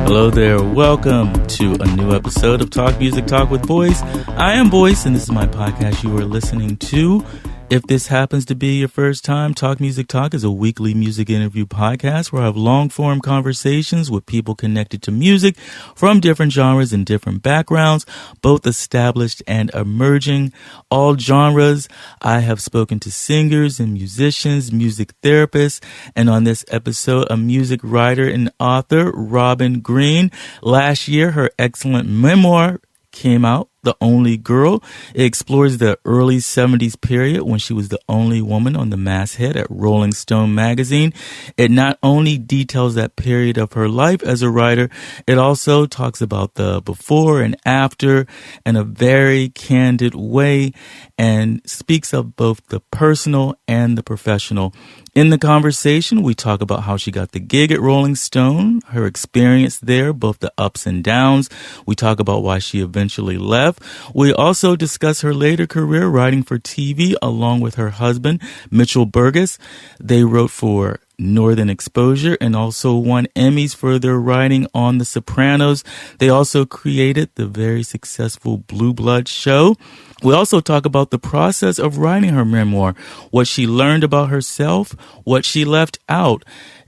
Hello there. Welcome to a new episode of Talk Music Talk with Boice. I am Boice, and this is my podcast you are listening to. If this happens to be your first time, Talk Music Talk is a weekly music interview podcast where I have long-form conversations with people connected to music from different genres and different backgrounds, both established and emerging. All genres. I have spoken to singers and musicians, music therapists, and on this episode, a music writer and author, Robin Green. Last year, her excellent memoir came out, The Only Girl. It explores the early 70s period when she was the only woman on the masthead at Rolling Stone magazine. It not only details that period of her life as a writer, it also talks about the before and after in a very candid way and speaks of both the personal and the professional. In the conversation, we talk about how she got the gig at Rolling Stone, her experience there, both the ups and downs. We talk about why she eventually left. We also discuss her later career writing for TV along with her husband, Mitchell Burgess. They wrote for Northern Exposure and also won Emmys for their writing on The Sopranos. They also created the very successful Blue Blood show. We also talk about the process of writing her memoir, what she learned about herself, what she left out.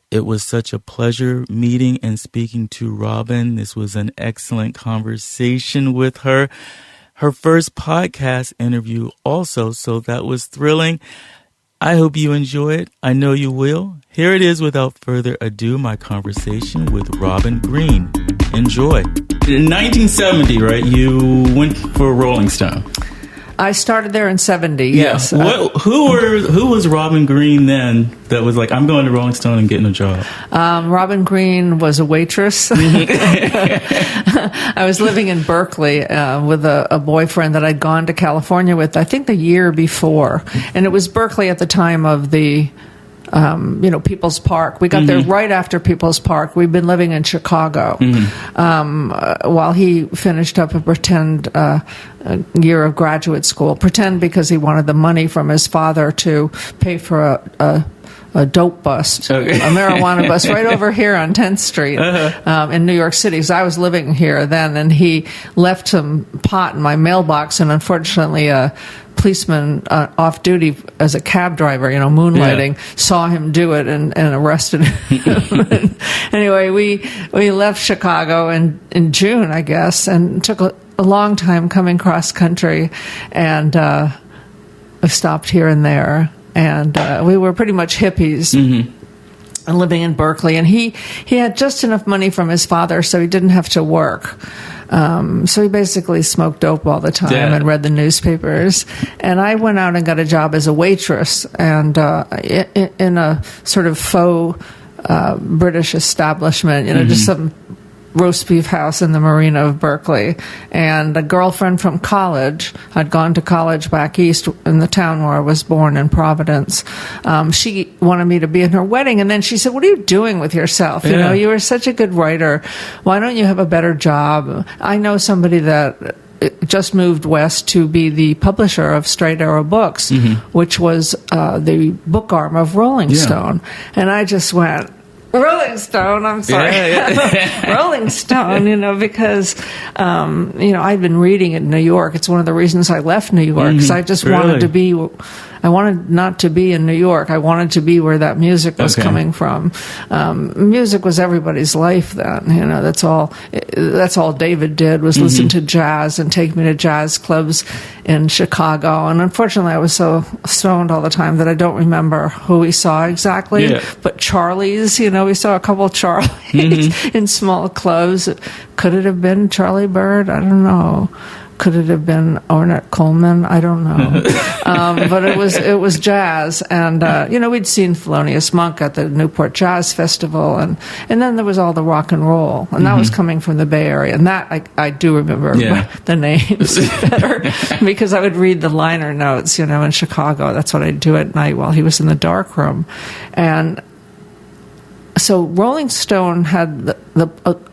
It was such a pleasure meeting and speaking to Robin. This was an excellent conversation with her. Her first podcast interview also, so that was thrilling. I hope you enjoy it. I know you will. Here it is without further ado, my conversation with Robin Green. Enjoy. In 1970, right, you went for Rolling Stone. I started there in 70, yes. Who was Robin Green then that was like, I'm going to Rolling Stone and getting a job? Robin Green was a waitress. I was living in Berkeley with a boyfriend that I'd gone to California with, I think the year before. And it was Berkeley at the time of the People's Park. We got there right after People's Park. We'd been living in Chicago while he finished up a pretend year of graduate school. Pretend because he wanted the money from his father to pay for a dope bust, a marijuana bust right over here on 10th Street in New York City. Because I was living here then, and he left some pot in my mailbox, and unfortunately a policeman off duty as a cab driver, moonlighting, saw him do it and arrested him. Anyway, we left Chicago in June, I guess, and took a long time coming cross country, and we stopped here and there. And we were pretty much hippies and living in Berkeley. And he had just enough money from his father so he didn't have to work. So he basically smoked dope all the time and read the newspapers. And I went out and got a job as a waitress and in a sort of faux British establishment, just some roast beef house in the marina of Berkeley. And a girlfriend from college, I'd gone to college back east in the town where I was born in Providence. She wanted me to be in her wedding, and then she said, "What are you doing with yourself? You were such a good writer. Why don't you have a better job? I know somebody that just moved west to be the publisher of Straight Arrow Books, which was the book arm of Rolling Stone." And I just went, Rolling Stone, I'm sorry. Rolling Stone, because, I'd been reading it in New York. It's one of the reasons I left New York, because I just I wanted not to be in New York. I wanted to be where that music was coming from. Music was everybody's life then. That's all David did was listen to jazz and take me to jazz clubs in Chicago. And unfortunately, I was so stoned all the time that I don't remember who we saw exactly. Yeah. But Charlie's, we saw a couple of Charlies in small clubs. Could it have been Charlie Bird? I don't know. Could it have been Ornette Coleman? I don't know. But it was jazz. And, we'd seen Thelonious Monk at the Newport Jazz Festival. And then there was all the rock and roll. And that was coming from the Bay Area. And that I do remember the names better because I would read the liner notes, in Chicago. That's what I'd do at night while he was in the dark room. And so Rolling Stone had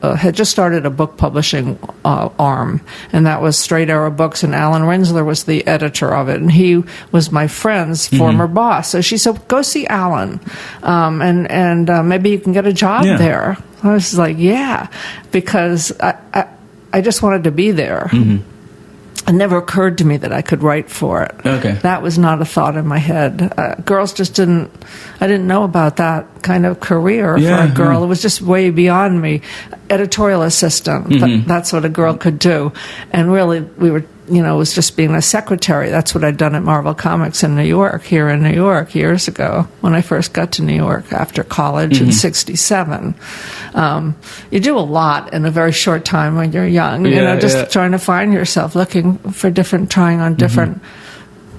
had just started a book publishing arm, and that was Straight Arrow Books, and Alan Rinsler was the editor of it, and he was my friend's former boss. So she said, "Go see Alan, and maybe you can get a job there." I was like, "Yeah," because I just wanted to be there. It never occurred to me that I could write for it. Okay. That was not a thought in my head. Girls just didn't, I didn't know about that kind of career for a girl. It was just way beyond me. Editorial assistant, that's what a girl could do. And really, we were, it was just being a secretary. That's what I'd done at Marvel Comics in New York, here in New York, years ago, when I first got to New York after college in 67. You do a lot in a very short time when you're young, trying to find yourself, looking for trying on different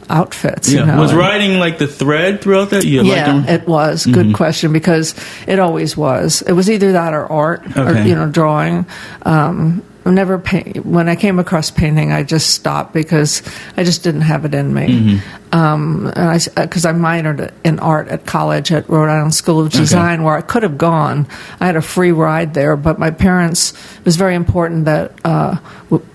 outfits. Was writing like the thread throughout that? It was. Good question, because it always was. It was either that or art, or drawing. Never paint. When I came across painting, I just stopped because I just didn't have it in me. Because I minored in art at college at Rhode Island School of Design, where I could have gone. I had a free ride there, but my parents, it was very important that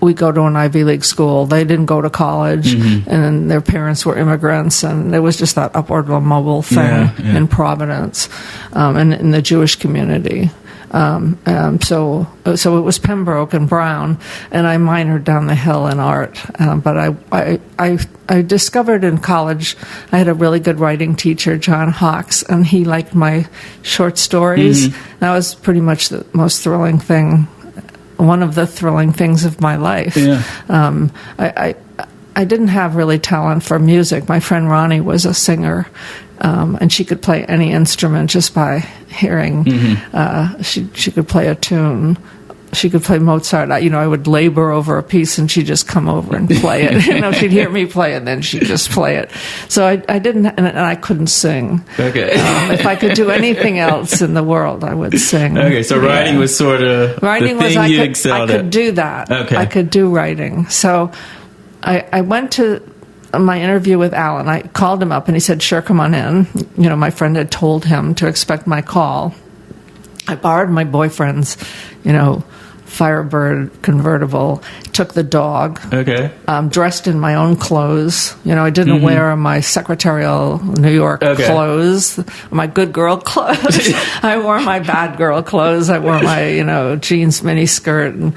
we go to an Ivy League school. They didn't go to college, and their parents were immigrants, and there was just that upward mobile thing in Providence and in the Jewish community. So it was Pembroke and Brown, and I minored down the hill in art. But I discovered in college I had a really good writing teacher, John Hawkes, and he liked my short stories. That was pretty much the most thrilling thing, one of the thrilling things of my life. I didn't have really talent for music. My friend Ronnie was a singer, and she could play any instrument just by hearing. She could play a tune. She could play Mozart. I would labor over a piece, and she'd just come over and play it. She'd hear me play it, then she'd just play it. So I didn't, and I couldn't sing. Okay. If I could do anything else in the world, I would sing. Okay, so writing was sort of writing the thing you excelled at. I could do that. Okay. I could do writing. So I went to my interview with Alan. I called him up, and he said, "Sure, come on in." My friend had told him to expect my call. I borrowed my boyfriend's, Firebird convertible, took the dog, dressed in my own clothes. I didn't wear my secretarial New York clothes, my good girl clothes. I wore my bad girl clothes. I wore my, jeans mini skirt. And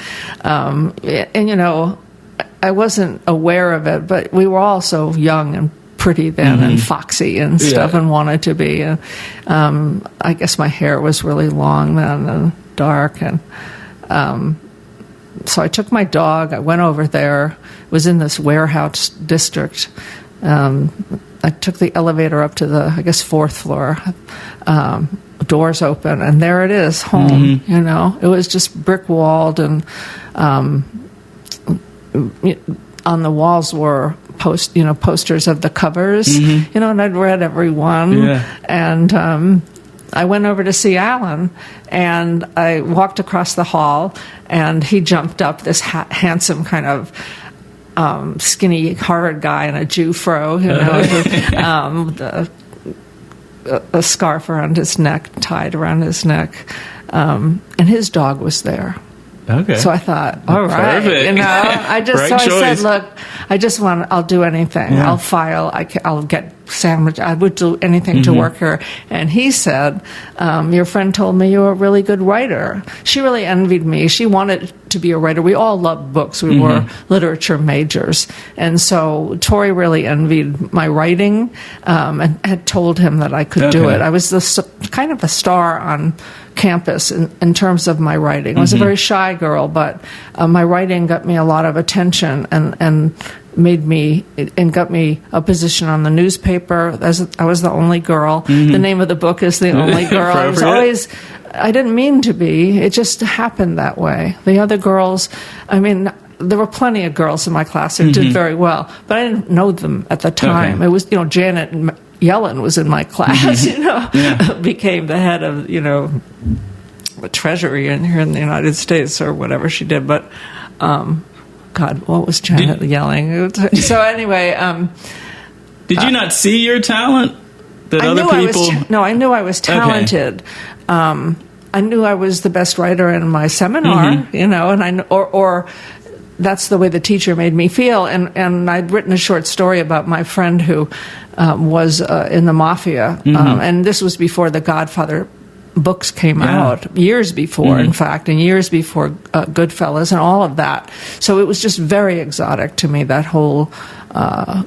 I wasn't aware of it, but we were all so young and pretty then and foxy and stuff and wanted to be. I guess my hair was really long then and dark. And so I took my dog. I went over there. It was in this warehouse district. I took the elevator up to the, fourth floor. Doors open, and there it is, home. It was just brick-walled, and on the walls were posters of the covers, and I'd read every one. And I went over to see Alan, and I walked across the hall, and he jumped up, this handsome kind of skinny, hard guy in a Jew fro, with a scarf around his neck, tied around his neck, and his dog was there. Okay. So I thought, all right, perfect. I said, look, I'll do anything. Yeah. I'll file. I'll get sandwich. I would do anything to work here. And he said, your friend told me you were a really good writer. She really envied me. She wanted to be a writer. We all loved books. We were literature majors. And so Tori really envied my writing, and had told him that I could do it. I was kind of a star on campus in terms of my writing. I was a very shy girl, but my writing got me a lot of attention and got me a position on the newspaper. I was the only girl. The name of the book is The Only Girl. I didn't mean to be. It just happened that way. The other girls, there were plenty of girls in my class who did very well, but I didn't know them at the time. It was, Janet Yellen was in my class, became the head of, the Treasury here in the United States or whatever she did. But, God, what was Janet yelling? So anyway. Did you not see your talent that other people? I knew I was talented. Okay. I knew I was the best writer in my seminar, and or that's the way the teacher made me feel. And I'd written a short story about my friend who was in the mafia, and this was before the Godfather books came out, years before, in fact, and years before Goodfellas and all of that. So it was just very exotic to me, that whole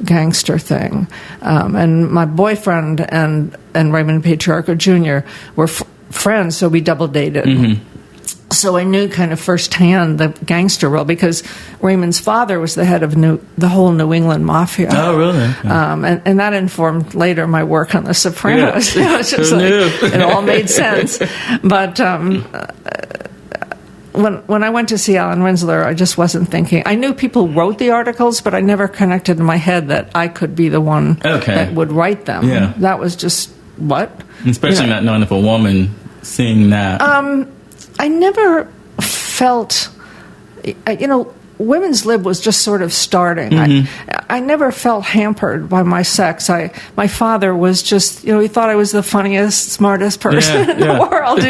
gangster thing. And my boyfriend and Raymond Patriarca Jr. were friends, so we double dated. So I knew kind of firsthand the gangster world because Raymond's father was the head of the whole New England mafia. Oh, really? Yeah. And that informed later my work on The Sopranos. Yeah. It's just it all made sense. But when I went to see Alan Rinsler, I just wasn't thinking. I knew people wrote the articles, but I never connected in my head that I could be the one that would write them. Yeah. That was just what? Especially not knowing if a woman seeing that. I never felt, women's lib was just sort of starting. I never felt hampered by my sex. My father was just, he thought I was the funniest, smartest person in the world,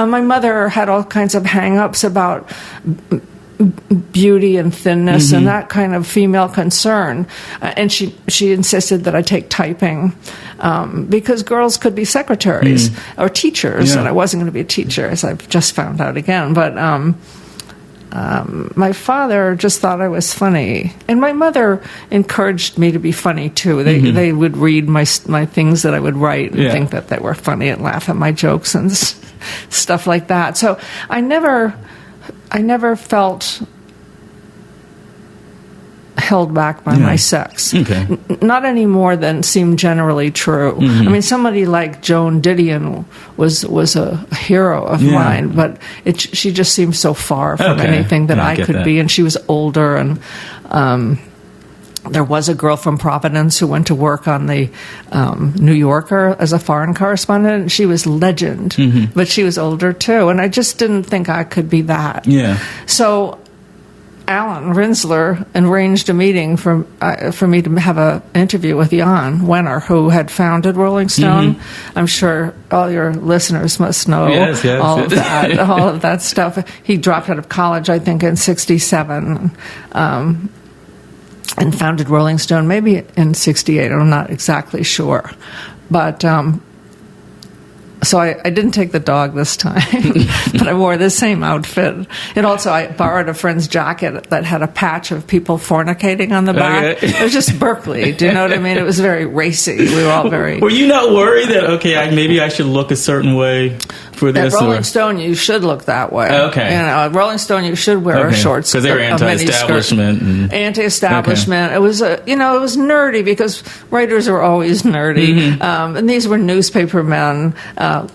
My mother had all kinds of hang-ups about beauty and thinness and that kind of female concern, and she insisted that I take typing because girls could be secretaries or teachers, and I wasn't going to be a teacher, as I've just found out again. But my father just thought I was funny, and my mother encouraged me to be funny too. They would read my things that I would write and think that they were funny and laugh at my jokes and stuff like that. So I never felt held back by my sex. Okay. Not any more than seemed generally true. I mean, somebody like Joan Didion was a hero of mine, but she just seemed so far from anything that I could be, and she was older, and there was a girl from Providence who went to work on the New Yorker as a foreign correspondent, and she was legend, but she was older too, and I just didn't think I could be that. Yeah. So Alan Rinsler arranged a meeting for me to have an interview with Jan Wenner, who had founded Rolling Stone. I'm sure all your listeners must know all of that stuff. He dropped out of college, I think, in '67. And founded Rolling Stone, maybe in '68. I'm not exactly sure. But so I didn't take the dog this time, but I wore the same outfit. And also I borrowed a friend's jacket that had a patch of people fornicating on the back. It was just Berkeley. Do you know what I mean? It was very racy. We were all very... Were you not worried that, maybe I should look a certain way for this? At Rolling Stone, you should look that way. Okay. At Rolling Stone, you should wear shorts. Because they were anti-establishment. Anti-establishment. It was, it was nerdy because writers are always nerdy. And these were newspaper men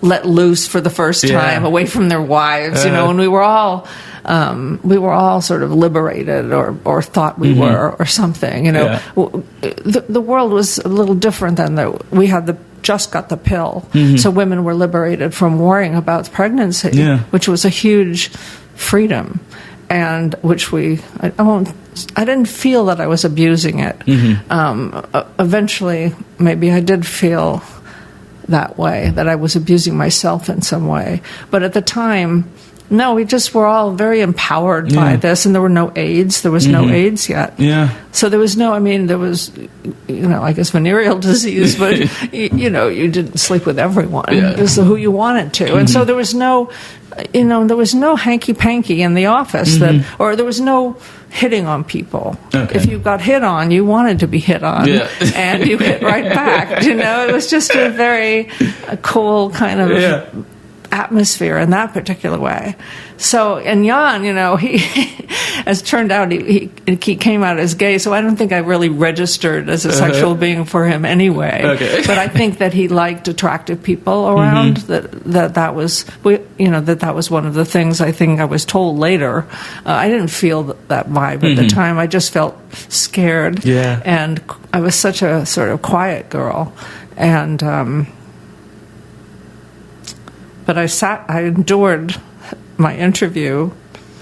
let loose for the first time away from their wives, and we were all sort of liberated or thought we were or something, The world was a little different than we had just got the pill, so women were liberated from worrying about pregnancy, which was a huge freedom, and which I didn't feel that I was abusing it. Eventually, maybe I did feel that way, that I was abusing myself in some way. But at the time, no, we just were all very empowered by this, and there were no AIDS. There was no AIDS yet. Yeah. So there was there was, I guess venereal disease, but, you didn't sleep with everyone. Yeah. It was who you wanted to. And so there was no, there was no hanky-panky in the office or there was no hitting on people. Okay. If you got hit on, you wanted to be hit on, and you hit right back. It was just a very cool kind of atmosphere in that particular way. So, and Jan, he, as turned out, he came out as gay, so I don't think I really registered as a sexual being for him anyway. Okay. But I think that he liked attractive people around, that was one of the things I think I was told later. I didn't feel that vibe at the time. I just felt scared. Yeah. And I was such a sort of quiet girl. And, but I endured my interview.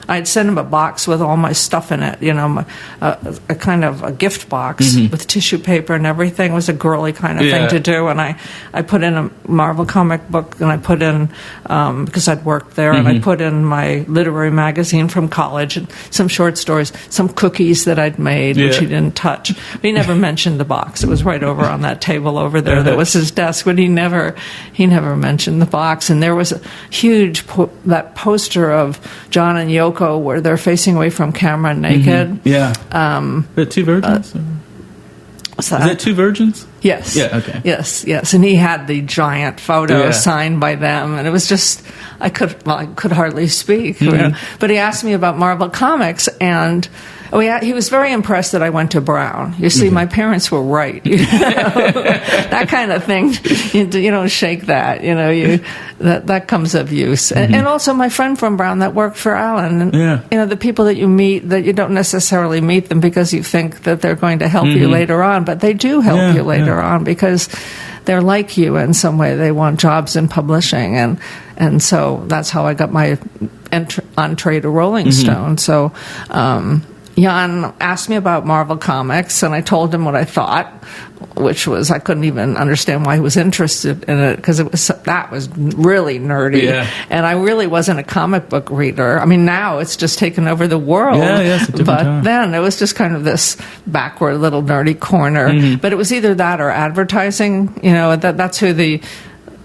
I'd sent him a box with all my stuff in it, a kind of a gift box with tissue paper and everything. It was a girly kind of thing to do. And I put in a Marvel comic book, and I put in, because I'd worked there, and I put in my literary magazine from college, and some short stories, some cookies that I'd made, which he didn't touch. But he never mentioned the box. It was right over on that table over there. That was his desk, but he never mentioned the box. And there was a huge that poster of John and Yoko where they're facing away from camera naked. The two virgins. Is that Two Virgins? Yes. Yeah. Okay. Yes. And he had the giant photo signed by them, and it was just I could hardly speak. But he asked me about Marvel Comics, and he was very impressed that I went to Brown. You see, my parents were right. That kind of thing. You don't shake that. That comes of use. And also my friend from Brown that worked for Alan. And, the people that you meet, that you don't necessarily meet them because you think that they're going to help you later on, but they do help you later on because they're like you in some way. They want jobs in publishing, and so that's how I got my entree to Rolling Stone. So Jan asked me about Marvel Comics, and I told him what I thought, which was I couldn't even understand why he was interested in it, because that was really nerdy, and I really wasn't a comic book reader. I mean, now it's just taken over the world, but then it was just kind of this backward little nerdy corner. But it was either that or advertising. That's who the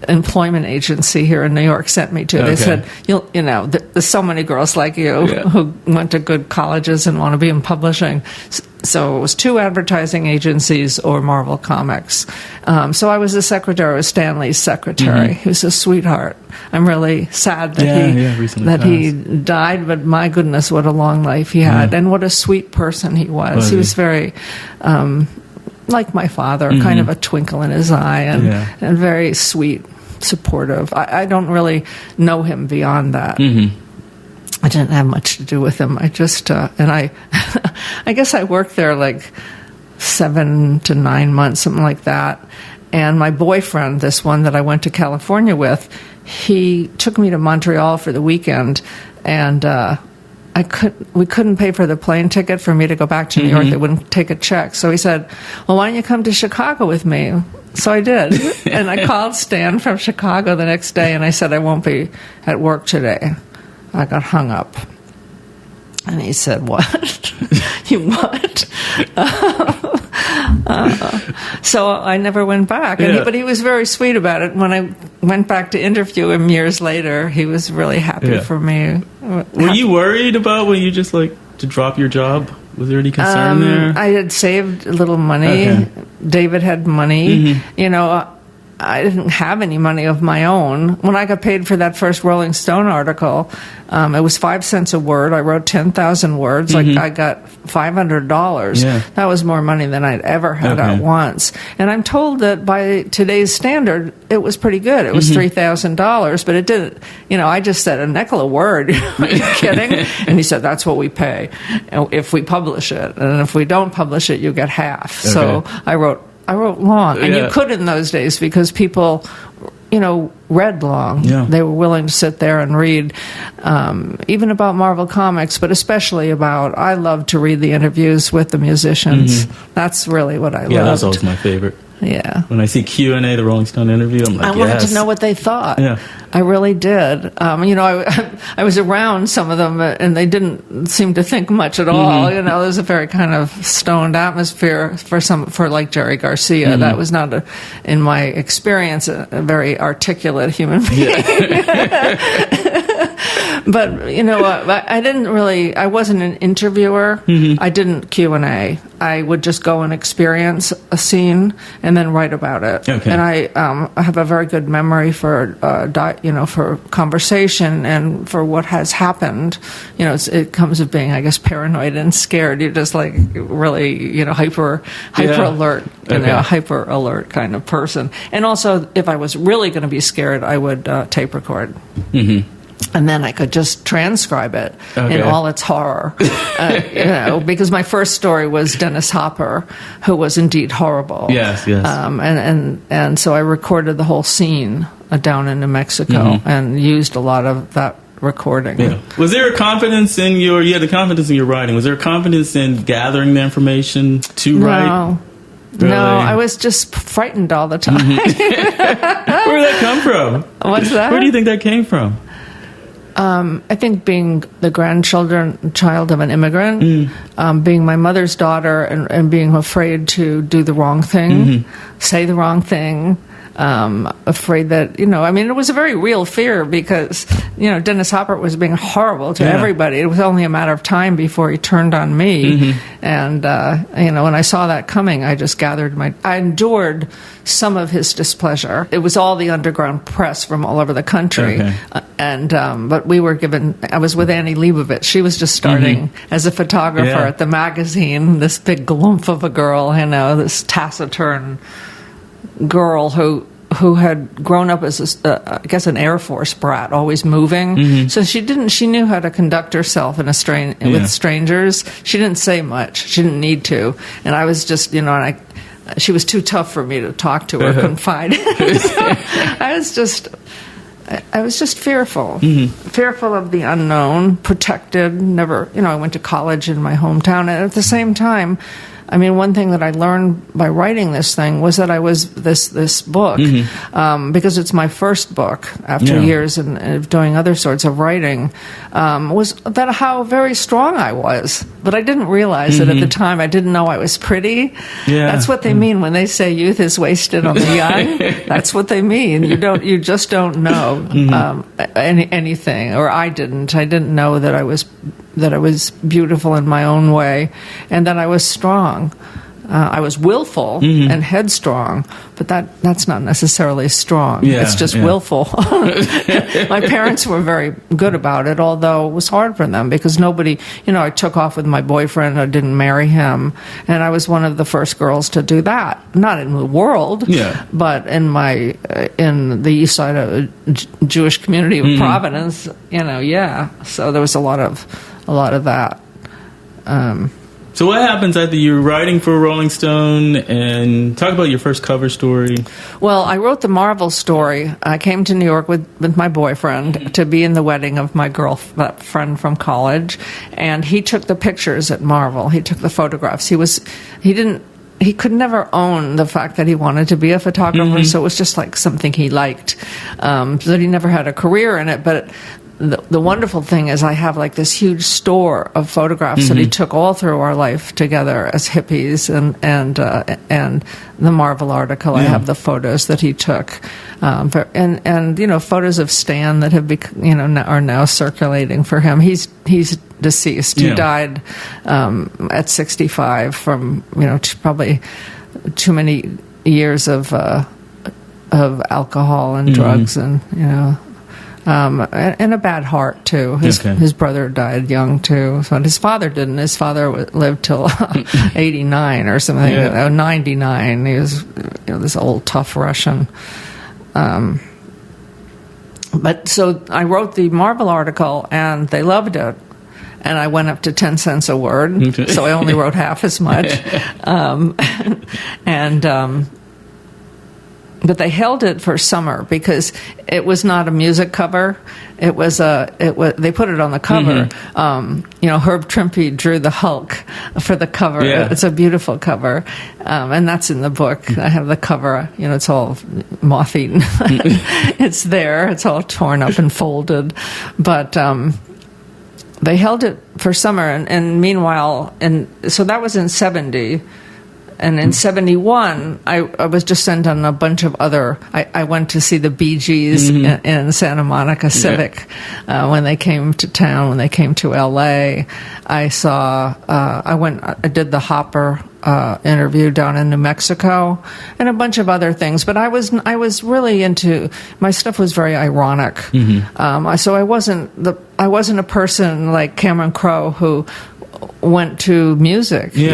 employment agency here in New York sent me to. They said, there's so many girls like you who went to good colleges and want to be in publishing. So it was 2 advertising agencies or Marvel Comics. So I was the secretary. I was Stanley's secretary. He was a sweetheart. I'm really sad that he died, but my goodness, what a long life he had, and what a sweet person he was. He was very like my father, kind of a twinkle in his eye, and very sweet, supportive. I don't really know him beyond that. I didn't have much to do with him. I just, and I guess I worked there like 7 to 9 months, something like that. And my boyfriend, this one that I went to California with, he took me to Montreal for the weekend, and we couldn't pay for the plane ticket for me to go back to New York. They wouldn't take a check. So he said, well, why don't you come to Chicago with me? So I did. And I called Stan from Chicago the next day, and I said, I won't be at work today. I got hung up. And he said, what? You what? So I never went back. But he was very sweet about it. When I went back to interview him years later, he was really happy for me. Were you worried about when you just to drop your job? Was there any concern there? I had saved a little money. David had money. I didn't have any money of my own. When I got paid for that first Rolling Stone article, it was 5 cents a word. I wrote 10,000 words. I got $500. That was more money than I'd ever had at once. And I'm told that by today's standard, it was pretty good. It was $3,000, but it didn't. I just said a nickel a word. Are you kidding? And he said, that's what we pay if we publish it. And if we don't publish it, you get half. So I wrote long, and you could in those days because people, read long. They were willing to sit there and read, even about Marvel Comics, but especially I love to read the interviews with the musicians. That's really what I loved. Yeah, that was always my favorite. Yeah. When I see Q&A, the Rolling Stone interview, I'm like, I wanted to know what they thought. Yeah. I really did. I was around some of them, and they didn't seem to think much at all. There was a very kind of stoned atmosphere for like Jerry Garcia. That was not, in my experience, a very articulate human being. But I wasn't an interviewer. I didn't Q&A. I would just go and experience a scene and then write about it. And I have a very good memory for for conversation and for what has happened. It comes of being, I guess, paranoid and scared. You're just like really, hyper alert, a hyper alert kind of person. And also, if I was really going to be scared, I would tape record. And then I could just transcribe it in all its horror, because my first story was Dennis Hopper, who was indeed horrible. Yes. And so I recorded the whole scene down in New Mexico and used a lot of that recording. Yeah. Was there a confidence in you had the confidence in your writing. Was there a confidence in gathering the information to write? Really? No, I was just frightened all the time. Where did that come from? What's that? Where do you think that came from? I think being the child of an immigrant, being my mother's daughter, and being afraid to do the wrong thing, say the wrong thing, afraid that, it was a very real fear because, Dennis Hopper was being horrible to everybody. It was only a matter of time before he turned on me. And, when I saw that coming, I just I endured some of his displeasure. It was all the underground press from all over the country. Okay. But I was with Annie Leibovitz. She was just starting as a photographer at the magazine, this big glump of a girl, this taciturn girl who had grown up as an Air Force brat, always moving. So she knew how to conduct herself in with strangers. She didn't say much. She didn't need to. And I was just, she was too tough for me to talk to or confide. I was just fearful. Fearful of the unknown, protected, never, I went to college in my hometown. And at the same time, one thing that I learned by writing this thing was that I was this book, because it's my first book after years of doing other sorts of writing, was that how very strong I was. But I didn't realize it at the time. I didn't know I was pretty. Yeah. That's what they mean when they say youth is wasted on the young. That's what they mean. You just don't know anything, or I didn't. I didn't know that I was beautiful in my own way, and that I was strong. I was willful and headstrong, but that's not necessarily strong. It's just willful. My parents were very good about it, although it was hard for them because nobody, I took off with my boyfriend. I didn't marry him, and I was one of the first girls to do that. Not in the world, but in the east side of a Jewish community of Providence. So there was a lot of that. So what happens after you're writing for Rolling Stone, and talk about your first cover story? Well, I wrote the Marvel story. I came to New York with my boyfriend to be in the wedding of my girlfriend from college, and he took the pictures at Marvel. He took the photographs. He could never own the fact that he wanted to be a photographer, so it was just like something he liked. So that he never had a career in it, but the wonderful thing is I have like this huge store of photographs that he took all through our life together as hippies, and the Marvel article. I have the photos that he took, and photos of Stan that have are now circulating for him. He's deceased. He died at 65 from probably too many years of alcohol and drugs, and and a bad heart too. His brother died young too, but his father didn't. His father lived till 89 or something. 99. He was this old tough Russian. But so I wrote the Marvel article, and they loved it. And I went up to 10 cents a word, so I only wrote half as much. But they held it for summer because it was not a music cover. They put it on the cover. Herb Trimpe drew the Hulk for the cover. Yeah. It's a beautiful cover, and that's in the book. I have the cover. It's all moth-eaten. It's there. It's all torn up and folded, but they held it for summer. And meanwhile, so that was in 70. And in 71, I was just sent on a bunch of other. I went to see the Bee Gees in Santa Monica Civic when they came to town. When they came to L.A., I did the Hopper interview down in New Mexico, and a bunch of other things. But I was really into, my stuff was very ironic. So I wasn't a person like Cameron Crowe who went to music. They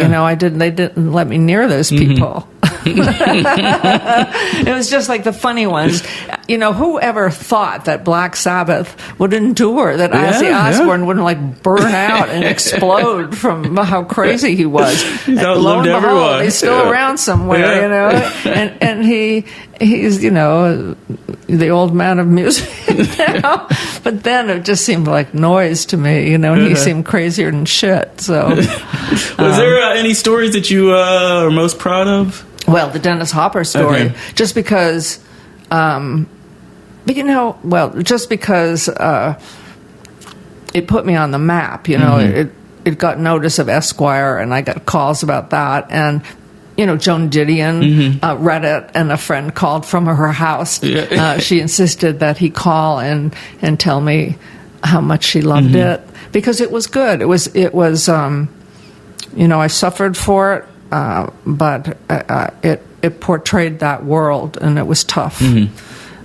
didn't let me near those people. It was just like the funny ones. Whoever thought that Black Sabbath would endure, that Ozzy Osbourne wouldn't like burn out and explode from how crazy he was. He's outlived everyone. He's still around somewhere, and he's the old man of music now. But then it just seemed like noise to me, and he seemed crazier than shit. So, was there any stories that you are most proud of? Well, the Dennis Hopper story, just because, just because it put me on the map. It got notice of Esquire, and I got calls about that, and. Joan Didion read it, and a friend called from her house. Yeah. She insisted that he call and tell me how much she loved it, because it was good. It was. I suffered for it, but it portrayed that world, and it was tough, and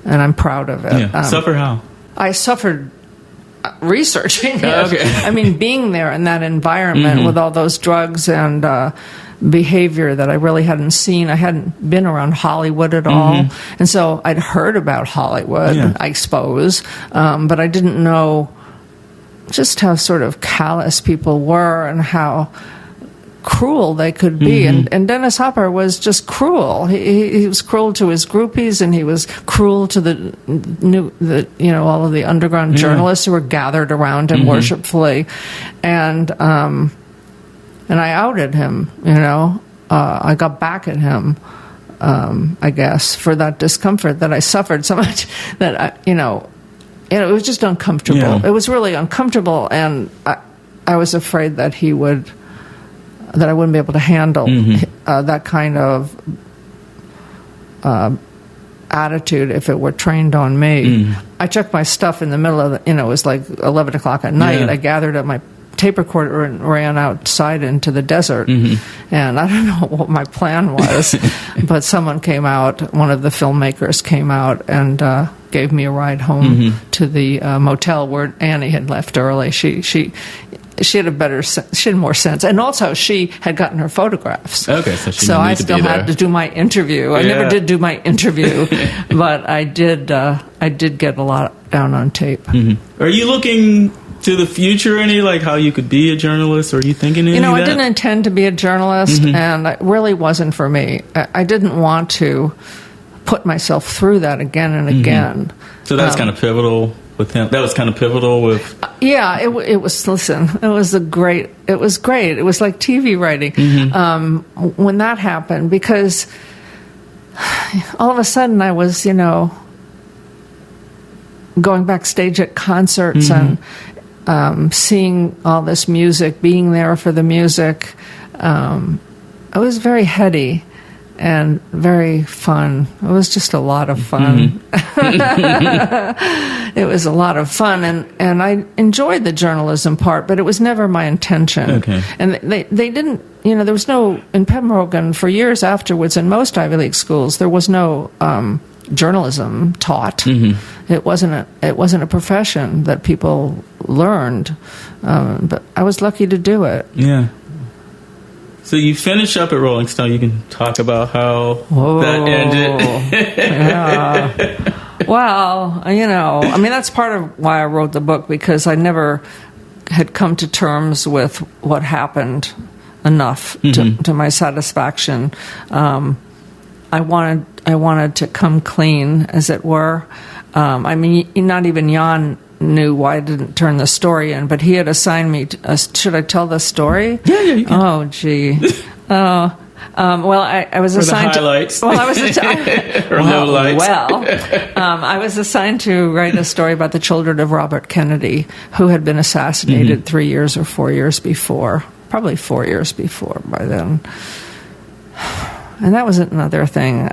I'm proud of it. Yeah. Suffer how? I suffered researching it. I mean, being there in that environment with all those drugs and behavior that I really hadn't seen. I hadn't been around Hollywood at all. And so I'd heard about Hollywood, I suppose, but I didn't know just how sort of callous people were and how cruel they could be. And Dennis Hopper was just cruel. He was cruel to his groupies, and he was cruel to all of the underground journalists who were gathered around him worshipfully. And I outed him, I got back at him, I guess, for that discomfort that I suffered so much that, it was just uncomfortable. Yeah. It was really uncomfortable, and I was afraid that I wouldn't be able to handle that kind of attitude if it were trained on me. I checked my stuff in the middle of it was like 11 o'clock at night. I gathered up my tape recorder and ran outside into the desert. And I don't know what my plan was, but someone came out, one of the filmmakers came out and gave me a ride home to the motel where Annie had left early. She had more sense, and also she had gotten her photographs. Okay, so I still had to do my interview. I never did do my interview, but I did get a lot down on tape. Are you looking to the future, any, like how you could be a journalist, or are you thinking any of that? I didn't intend to be a journalist, and it really wasn't for me. I didn't want to put myself through that again and again. So that's kind of pivotal with him. That was kind of pivotal with. Yeah, it was. Listen, it was great. It was like TV writing when that happened, because all of a sudden I was, going backstage at concerts and seeing all this music, being there for the music. It was very heady and very fun. It was just a lot of fun. It was a lot of fun, and I enjoyed the journalism part, but it was never my intention. Okay. And they didn't, there was no, in Pembroke and for years afterwards in most Ivy League schools, there was no journalism taught. It wasn't a profession that people learned, but I was lucky to do it. Yeah. So you finish up at Rolling Stone. You can talk about how that ended. Yeah. Well, that's part of why I wrote the book, because I never had come to terms with what happened enough to my satisfaction. I wanted to come clean, as it were. Not even Jan knew why I didn't turn the story in, but he had assigned me. Should I tell the story? Yeah, you can. Oh, gee. Well, I was assigned to highlights. Well, I was assigned or lowlights. I was assigned to write a story about the children of Robert Kennedy, who had been assassinated 3 years or 4 years before, probably 4 years before by then. And that was another thing.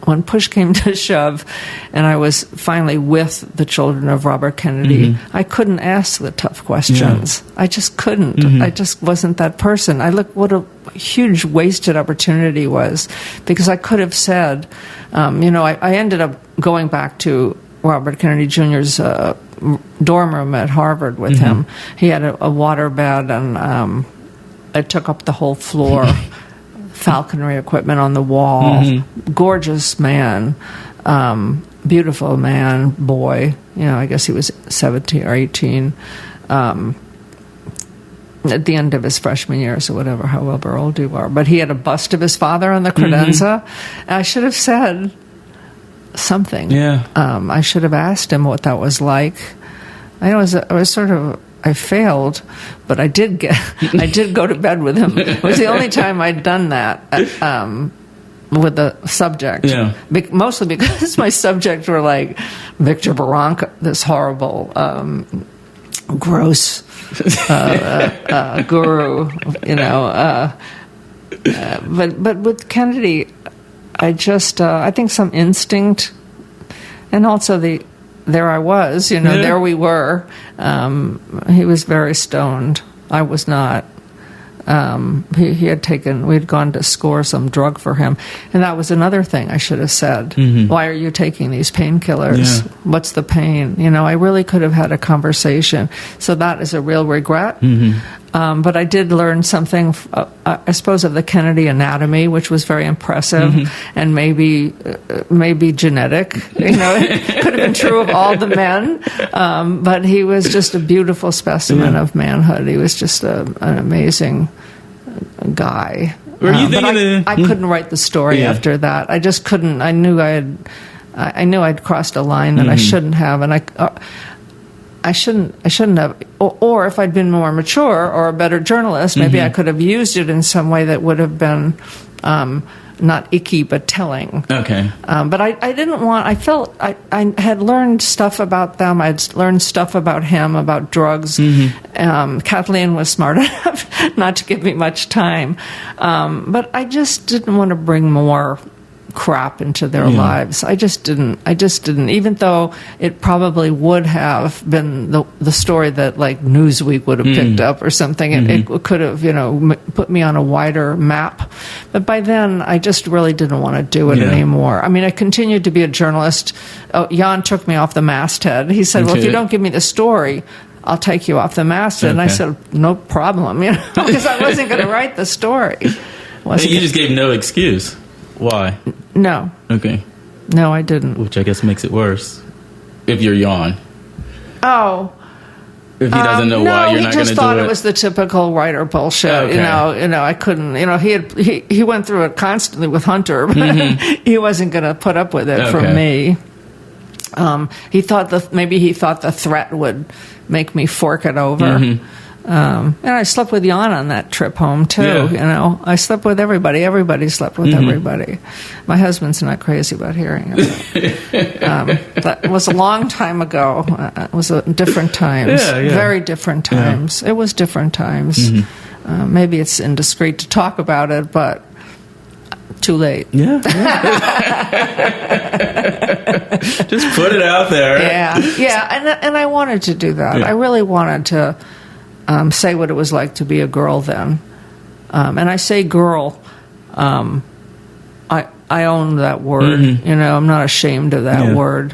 When push came to shove, and I was finally with the children of Robert Kennedy, I couldn't ask the tough questions. Yeah. I just couldn't. I just wasn't that person. What a huge wasted opportunity was, because I could have said, I ended up going back to Robert Kennedy Jr.'s dorm room at Harvard with him. He had a water bed, and it took up the whole floor. Falconry equipment on the wall. Gorgeous man, beautiful man, boy. I guess he was 17 or 18 at the end of his freshman years or whatever, however old you are. But he had a bust of his father on the credenza. I should have said, something. Yeah. I should have asked him what that was like. I failed, but I did go to bed with him. It was the only time I'd done that with the subject. Yeah. Mostly because my subject were like Victor Baranka, this horrible, gross guru, but with Kennedy, I think some instinct, and also there I was, there we were. He was very stoned. I was not. We'd gone to score some drug for him. And that was another thing I should have said. Why are you taking these painkillers? Yeah. What's the pain? I really could have had a conversation. So that is a real regret. But I did learn something, I suppose, of the Kennedy anatomy, which was very impressive, and maybe genetic. It could have been true of all the men, but he was just a beautiful specimen of manhood. He was just an amazing guy. Were you thinking I couldn't write the story after that. I just couldn't. I knew I'd crossed a line that I shouldn't have, and I shouldn't have. Or if I'd been more mature or a better journalist, maybe I could have used it in some way that would have been not icky but telling. Okay. But I didn't want. I felt I had learned stuff about them. I'd learned stuff about him, about drugs. Kathleen was smart enough not to give me much time, but I just didn't want to bring more crap into their lives. I just didn't, even though it probably would have been the story that like Newsweek would have picked up or something. It could have, put me on a wider map. But by then, I just really didn't want to do it anymore. I mean, I continued to be a journalist. Jan took me off the masthead. He said, well, if you don't give me the story, I'll take you off the masthead. And I said, no problem, because I wasn't going to write the story. You just gave no excuse. Why? No. Okay. No, I didn't. Which I guess makes it worse. If you're Jan. Oh. If he doesn't know why you're not going to do it. No, he just thought it was the typical writer bullshit. Okay. I couldn't. He went through it constantly with Hunter, but he wasn't going to put up with it from me. He thought maybe he thought the threat would make me fork it over. And I slept with Jan on that trip home too. I slept with everybody. Everybody slept with everybody. My husband's not crazy about hearing it. That was a long time ago. It was different times. Very different times. It was different times. Maybe it's indiscreet to talk about it, but too late. Just put it out there. And I wanted to do that. I really wanted to say what it was like to be a girl then. And I say girl, I own that word. I'm not ashamed of that word.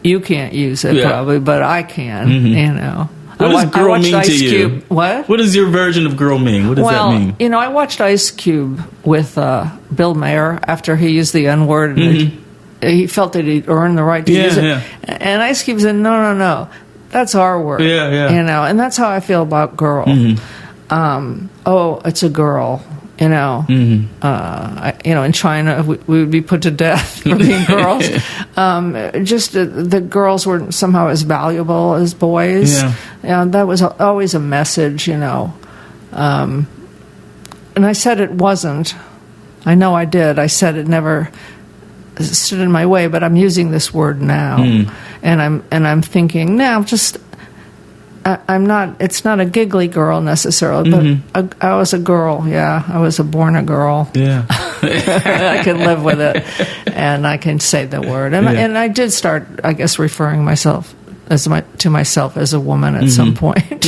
You can't use it probably, but I can, What does girl mean to you? What? What does your version of girl mean? What does that mean? I watched Ice Cube with Bill Maher after he used the N-word, and he felt that he'd earned the right to use it. And Ice Cube said, no. That's our word, and that's how I feel about girl. It's a girl, in China we would be put to death for being girls. Just the girls weren't somehow as valuable as boys. And that was always a message, And I said it wasn't. I know I did. I said it never stood in my way, but I'm using this word now, and I'm thinking now. I'm not. It's not a giggly girl necessarily, but I was a girl. I was born a girl. I can live with it, and I can say the word. And I did start, I guess, referring myself to myself as a woman at some point.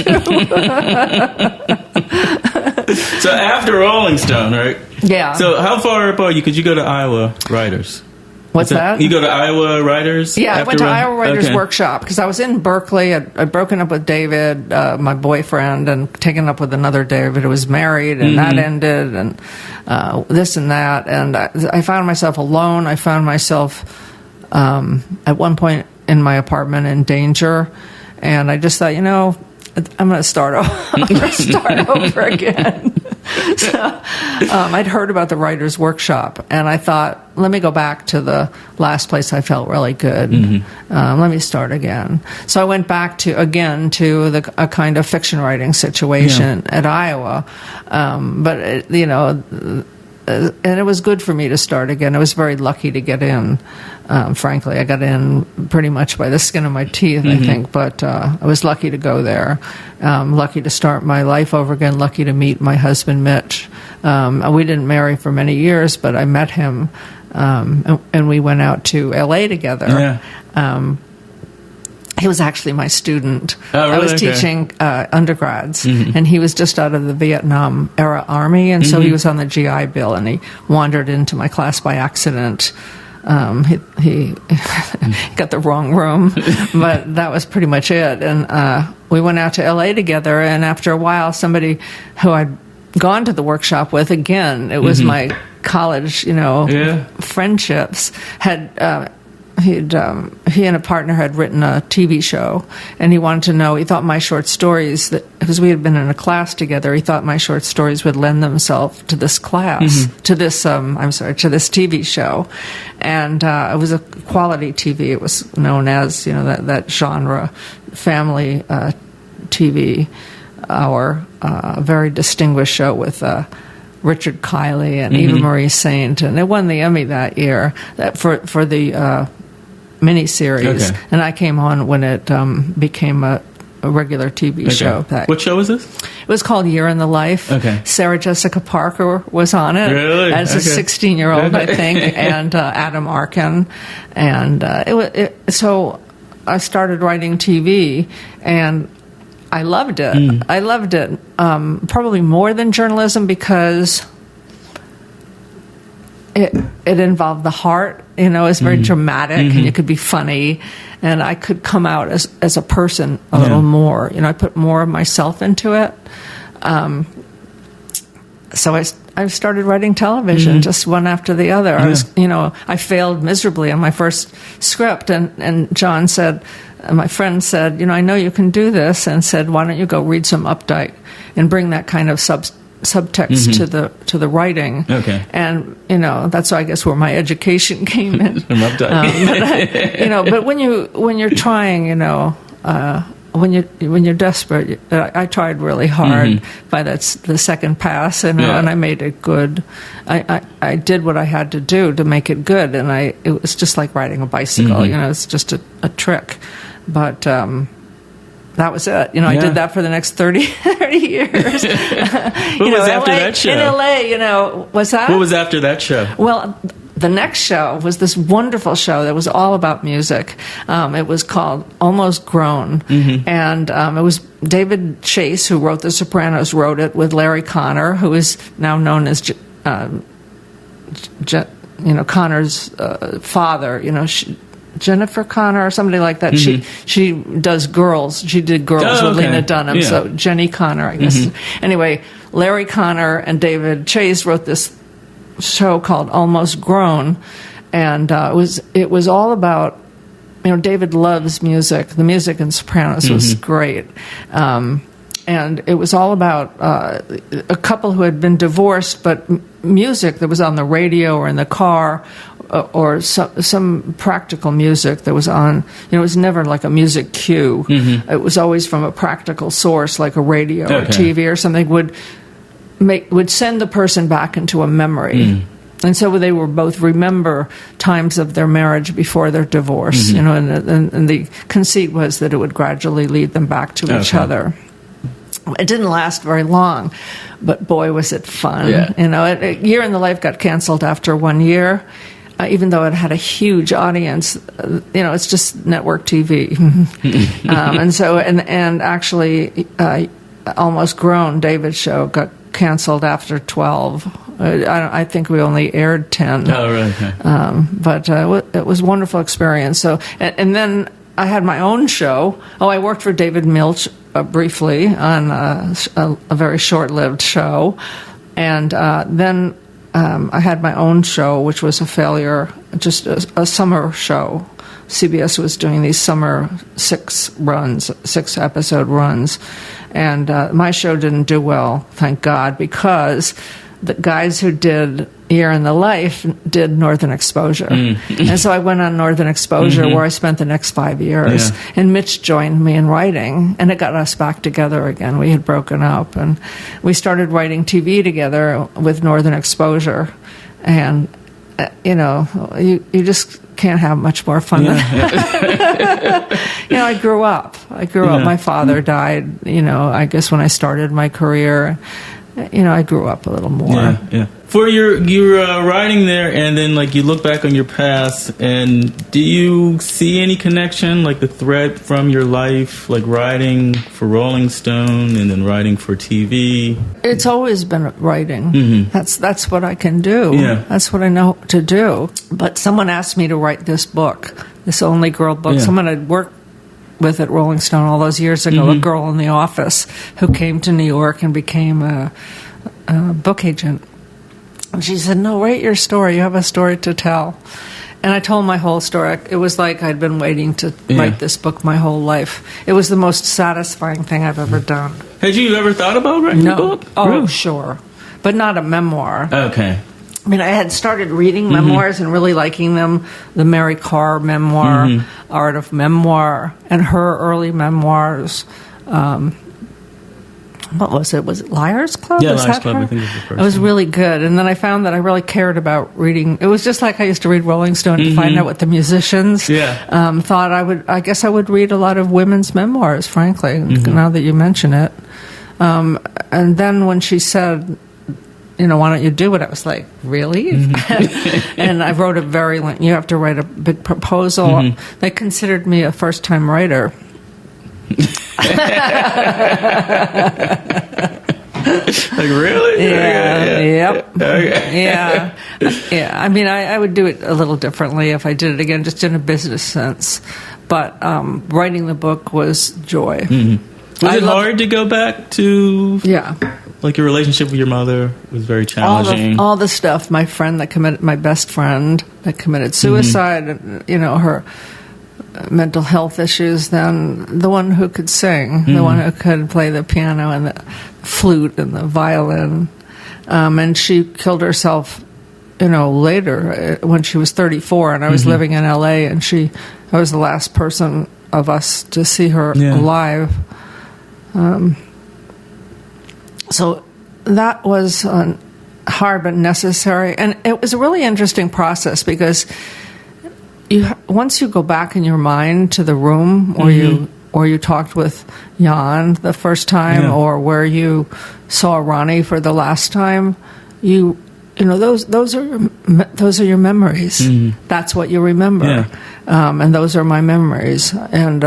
So after Rolling Stone, right? Yeah. So how far up are you? Could you go to Iowa Writers? What's that? You go to Iowa Writers? Yeah, I went to Iowa Writers Workshop because I was in Berkeley. I'd broken up with David, my boyfriend, and taken up with another David who was married, and that ended, and this and that. And I found myself alone. I found myself at one point in my apartment in danger, and I just thought, I'm going to start over. I'm going to start over again. So I'd heard about the writer's workshop, and I thought, let me go back to the last place I felt really good. Let me start again. So I went back to a kind of fiction writing situation at Iowa, but and it was good for me to start again. I was very lucky to get in. Frankly, I got in pretty much by the skin of my teeth, I think, but I was lucky to go there. Lucky to start my life over again, lucky to meet my husband, Mitch. We didn't marry for many years, but I met him, and we went out to L.A. together. Yeah. He was actually my student. Oh, really? I was teaching undergrads, and he was just out of the Vietnam-era Army, and so he was on the GI Bill, and he wandered into my class by accident. He got the wrong room, but that was pretty much it. And we went out to L.A. together, and after a while, somebody who I'd gone to the workshop with, again, it was my college, friendships, had... he and a partner had written a TV show, and he wanted to know, he thought my short stories, because we had been in a class together, he thought my short stories would lend themselves to this class, to this TV show. And it was a quality TV. It was known as, that genre, family TV, our very distinguished show with Richard Kiley and Eva Marie Saint, and it won the Emmy that year for the miniseries. Okay. And I came on when it became a regular TV show. What show was this? It was called Year in the Life. Okay. Sarah Jessica Parker was on it as a 16-year-old, I think, and Adam Arkin. And so I started writing TV, and I loved it. I loved it probably more than journalism because it involved the heart. It's very dramatic, and it could be funny, and I could come out as a person a little more. I put more of myself into it. So I started writing television, just one after the other. I failed miserably on my first script, and John said, my friend said, I know you can do this, and said, why don't you go read some Updike and bring that kind of subtext to the writing. Okay. And that's I guess where my education came in. From Updike. But when you're trying, when you're desperate, I tried really hard. By the second pass, and I made it good. I did what I had to do to make it good, and it was just like riding a bicycle. It's just a trick, but. That was it. I did that for the next 30 years. What was after that show? In LA, what's that? What was after that show? Well, the next show was this wonderful show that was all about music. It was called Almost Grown. And it was David Chase, who wrote The Sopranos, wrote it with Larry Connor, who is now known as, Connor's father, Jennifer Connor or somebody like that. She does Girls. She did Girls with Lena Dunham. Yeah. So Jenny Connor, I guess. Anyway, Larry Connor and David Chase wrote this show called Almost Grown, and it was all about. David loves music. The music in Sopranos was great. And it was all about a couple who had been divorced, but music that was on the radio or in the car, or some practical music that was on. It was never like a music cue. It was always from a practical source, like a radio or TV or something, would send the person back into a memory. And so they were both remember times of their marriage before their divorce, and the conceit was that it would gradually lead them back to each other. It didn't last very long, but boy, was it fun. Year in the Life got canceled after 1 year. Even though it had a huge audience, it's just network TV. And actually, Almost Grown, David's show, got canceled after 12. I think we only aired 10. Oh, right. Okay. But it was a wonderful experience. So, and then I had my own show. I worked for David Milch briefly on a very short-lived show. And then I had my own show, which was a failure, just a summer show. CBS was doing these summer 6-episode runs, and my show didn't do well, thank God, because the guys who did Year in the Life did Northern Exposure. And so I went on Northern Exposure, where I spent the next 5 years. Yeah. And Mitch joined me in writing, and it got us back together again. We had broken up, and we started writing TV together with Northern Exposure. And, you just can't have much more fun than I grew up. My father died, I guess when I started my career. I grew up a little more. Yeah. For your writing there, and then like you look back on your past, and do you see any connection, like the thread from your life, like writing for Rolling Stone and then writing for TV? It's always been writing. That's what I can do. Yeah. That's what I know to do. But someone asked me to write this book, this Only Girl book. Yeah. Someone had worked with at Rolling Stone all those years ago, a girl in the office who came to New York and became a book agent. And she said, no, write your story. You have a story to tell. And I told my whole story. It was like I'd been waiting to write this book my whole life. It was the most satisfying thing I've ever done. Had you ever thought about writing a book? Oh, really? Sure. But not a memoir. Okay. I mean, I had started reading memoirs and really liking them. The Mary Karr memoir, Art of Memoir, and her early memoirs. What was it? Was it Liars Club? Yeah, was Liars that Club, her? I think it was the first It was one. really good. And then I found that I really cared about reading. It was just like I used to read Rolling Stone to find out what the musicians thought. I guess I would read a lot of women's memoirs, frankly, now that you mention it. And then when she said, why don't you do it? I was like, really? And I wrote you have to write a big proposal. They considered me a first-time writer. Like, really? Yeah. Yep. Okay. Yeah. I mean, I would do it a little differently if I did it again, just in a business sense. But writing the book was joy. Was it hard to go back to? Yeah. Like your relationship with your mother was very challenging. All the stuff. My best friend that committed suicide, and, her mental health issues. Then the one who could sing, the one who could play the piano and the flute and the violin, and she killed herself. Later when she was 34, and I was living in LA, and I was the last person of us to see her alive. So that was hard but necessary, and it was a really interesting process because once you go back in your mind to the room or you talked with Jan the first time, or where you saw Ronnie for the last time, those are your memories. That's what you remember, and those are my memories, and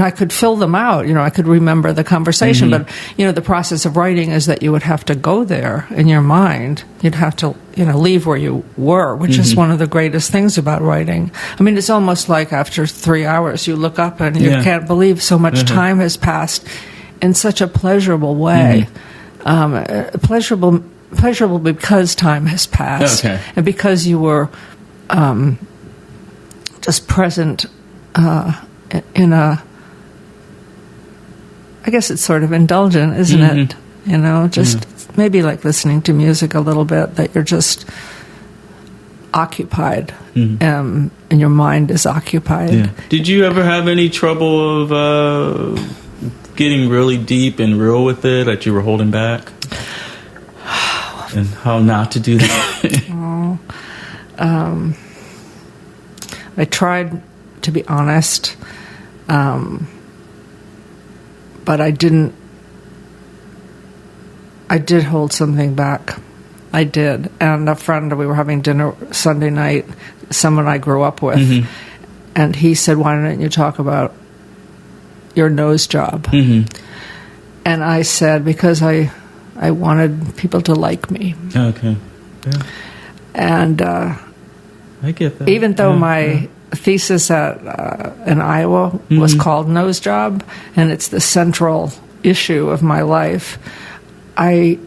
I could fill them out. I could remember the conversation, but the process of writing is that you would have to go there in your mind. You'd have to leave where you were, which is one of the greatest things about writing. I mean, it's almost like after 3 hours you look up and you can't believe so much time has passed in such a pleasurable way. Pleasurable because time has passed, and because you were just present in I guess it's sort of indulgent, isn't it? Just maybe like listening to music a little bit, that you're just occupied, and your mind is occupied. Yeah. Did you ever have any trouble of getting really deep and real with it, that you were holding back? And how not to do that? I tried to be honest, but I did hold something back. I did. And a friend, we were having dinner Sunday night, someone I grew up with, and he said, why don't you talk about your nose job? And I said, because I wanted people to like me. Okay. Yeah. And I get that. even though my thesis in Iowa was called Nose Job, and it's the central issue of my life, I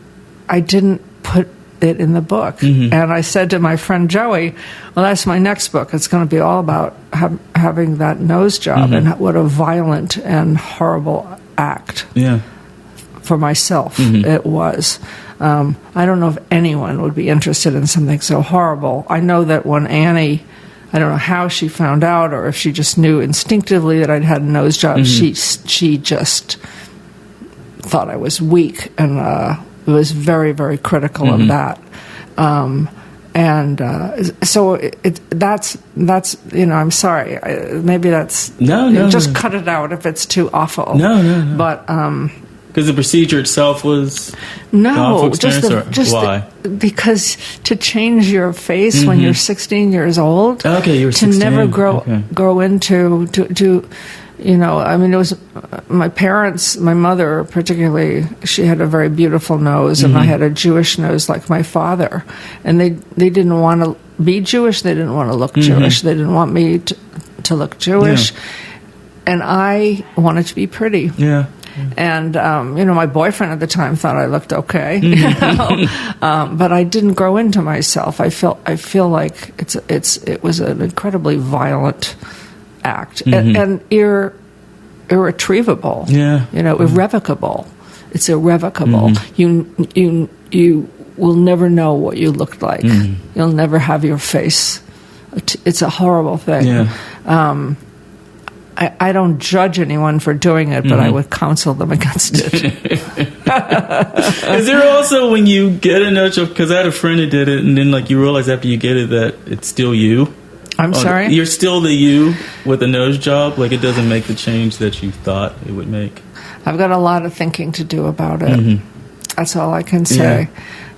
didn't put it in the book. And I said to my friend Joey, well, that's my next book. It's going to be all about having that nose job and what a violent and horrible act for myself it was. I don't know if anyone would be interested in something so horrible. I know that when Annie, I don't know how she found out or if she just knew instinctively that I'd had a nose job, she just thought I was weak and was very, very critical of that. So that's I'm sorry. Maybe that's... No. Just cut it out if it's too awful. No. But... because the procedure itself was no, why? Because to change your face when you're 16 years old, okay, you were 16. to never grow into I mean, it was my parents, my mother particularly. She had a very beautiful nose, and I had a Jewish nose like my father, and they didn't want to be Jewish. They didn't want to look Jewish. They didn't want me to look Jewish, and I wanted to be pretty. Yeah. And my boyfriend at the time thought I looked okay, but I didn't grow into myself. I feel like it was an incredibly violent act and irretrievable. Yeah, irrevocable. It's irrevocable. You will never know what you looked like. You'll never have your face. It's a horrible thing. Yeah. I don't judge anyone for doing it, but I would counsel them against it. Is there also, when you get a nose job, because I had a friend who did it, and then you realize after you get it that it's still you? I'm sorry? You're still the you with a nose job? It doesn't make the change that you thought it would make? I've got a lot of thinking to do about it. That's all I can say.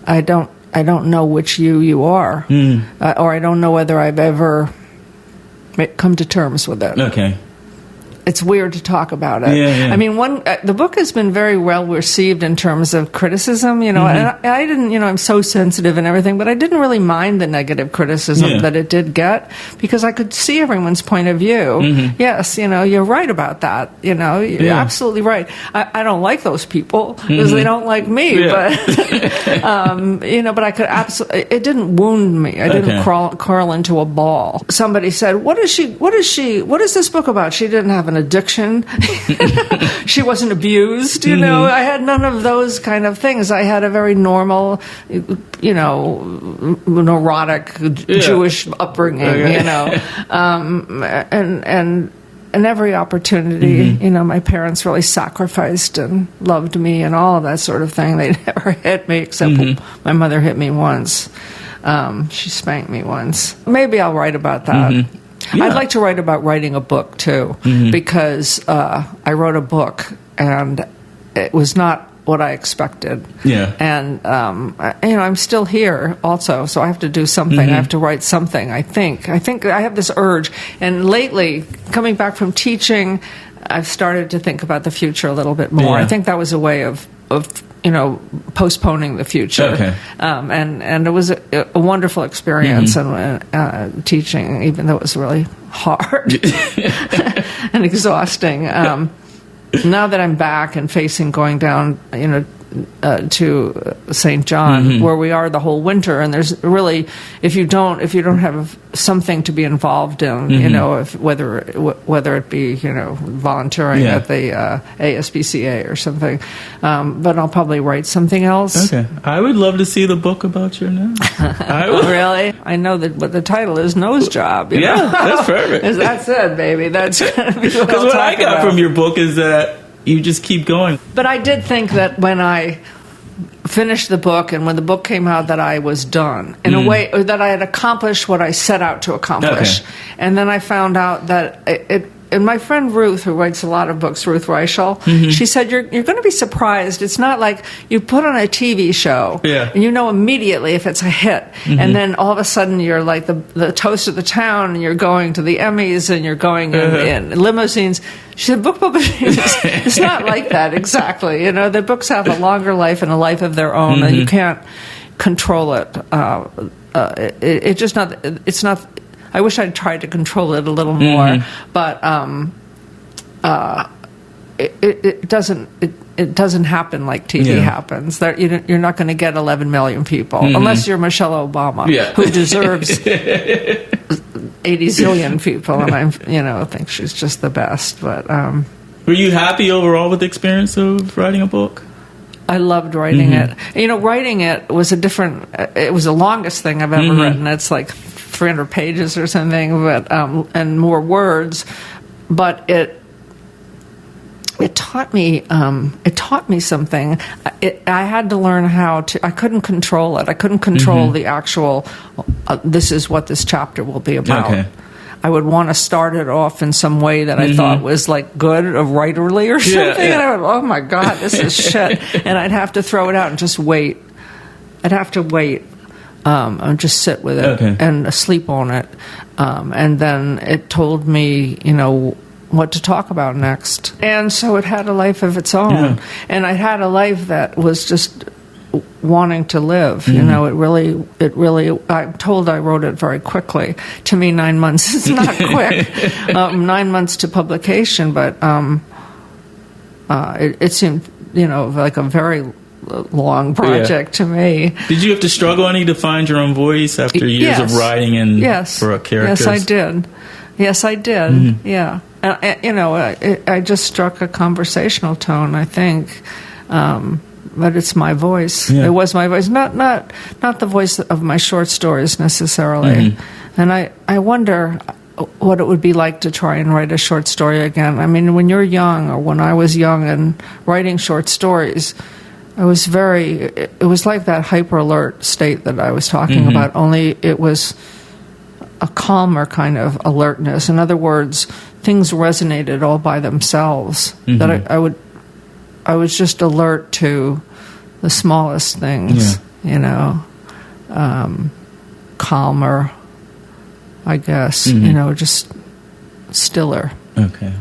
Yeah. I don't know which you are, or I don't know whether I've ever come to terms with it. Okay. It's weird to talk about it. Yeah. I mean, the book has been very well received in terms of criticism, and I didn't, I'm so sensitive and everything, but I didn't really mind the negative criticism that it did get, because I could see everyone's point of view. Yes, you're right about that. You're absolutely right. I don't like those people because they don't like me, but, but I could absolutely, it didn't wound me. I didn't crawl into a ball. Somebody said, what is this book about? She didn't have an addiction. She wasn't abused. I had none of those kind of things. I had a very normal, neurotic Jewish upbringing. And every opportunity, my parents really sacrificed and loved me and all of that sort of thing. They never hit me, except my mother hit me once. She spanked me once. Maybe I'll write about that. Yeah. I'd like to write about writing a book, too, because I wrote a book, and it was not what I expected. Yeah. And, I'm still here also, so I have to do something. I have to write something, I think. I think I have this urge. And lately, coming back from teaching, I've started to think about the future a little bit more. Yeah. I think that was a way of postponing the future. Okay. And it was a wonderful experience and teaching, even though it was really hard and exhausting. Now that I'm back and facing going down, to St. John, where we are the whole winter, and there's really, if you don't have something to be involved in, whether it be volunteering at the ASPCA or something, but I'll probably write something else. Okay, I would love to see the book about your nose. Really? I know that what the title is, Nose Job. That's perfect. That's it, baby. That's gonna be because what I got from your book is that you just keep going. But I did think that when I finished the book and when the book came out that I was done, in a way, or that I had accomplished what I set out to accomplish. Okay. And then I found out that and my friend Ruth, who writes a lot of books, Ruth Reichel, she said, you're going to be surprised. It's not like you put on a TV show and you know immediately if it's a hit. And then all of a sudden you're like the toast of the town, and you're going to the Emmys, and you're going in limousines. She said, book publishing it's not like that exactly. The books have a longer life and a life of their own, and you can't control it. It's not. I wish I'd tried to control it a little more, but it doesn't happen like TV happens. You're not going to get 11 million people unless you're Michelle Obama, who deserves 80 zillion people, and I think she's just the best. But were you happy overall with the experience of writing a book? I loved writing it. Writing it was it was the longest thing I've ever written. It's like 300 pages or something, but and more words. But it taught me something. I had to learn how to. I couldn't control it. I couldn't control the actual. This is what this chapter will be about. Okay. I would want to start it off in some way that I thought was like good or writerly or something, and I would, oh my God, this is shit, and I'd have to throw it out and just wait. I'd have to wait and just sit with it and sleep on it, and then it told me, what to talk about next. And so it had a life of its own. And I had a life that was just wanting to live. It really, I'm told I wrote it very quickly. To me, 9 months is not quick. 9 months to publication, but it seemed, like a very long project to me. Did you have to struggle any to find your own voice after years of writing and for a character? Yes, I did. Yeah. I just struck a conversational tone, I think, but it's my voice. It was my voice, not the voice of my short stories necessarily. And I wonder what it would be like to try and write a short story again. I mean, when you're young, or when I was young and writing short stories, it was like that hyper alert state that I was talking about. Only it was a calmer kind of alertness. In other words, things resonated all by themselves. That I was just alert to the smallest things. Calmer, I guess. Just stiller. Okay.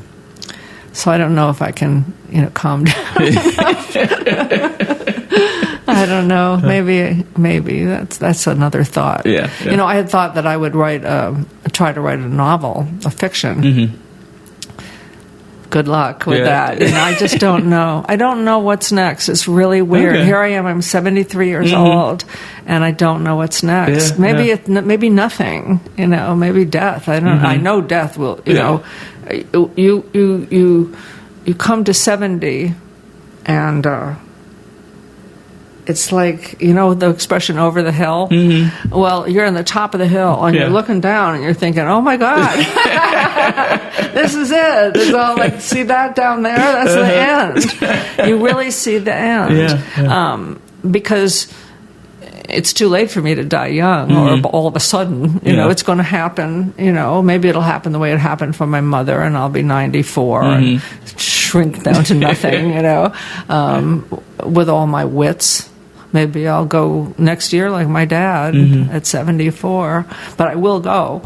So I don't know if I can, calm down. I don't know. Maybe that's another thought. Yeah. I had thought that I would try to write a novel, a fiction. Good luck with that. I just don't know. I don't know what's next. It's really weird. Okay. Here I am. I'm 73 years old, and I don't know what's next. Maybe nothing. Maybe death. I don't. I know death will. You come to 70, and it's like, the expression "over the hill." Well, you're on the top of the hill, and you're looking down, and you're thinking, "Oh my God, this is it." It's all like, see that down there? That's the end. You really see the end, because it's too late for me to die young, or all of a sudden, it's going to happen. Maybe it'll happen the way it happened for my mother, and I'll be 94 and shrink down to nothing. With all my wits. Maybe I'll go next year like my dad at 74, but I will go.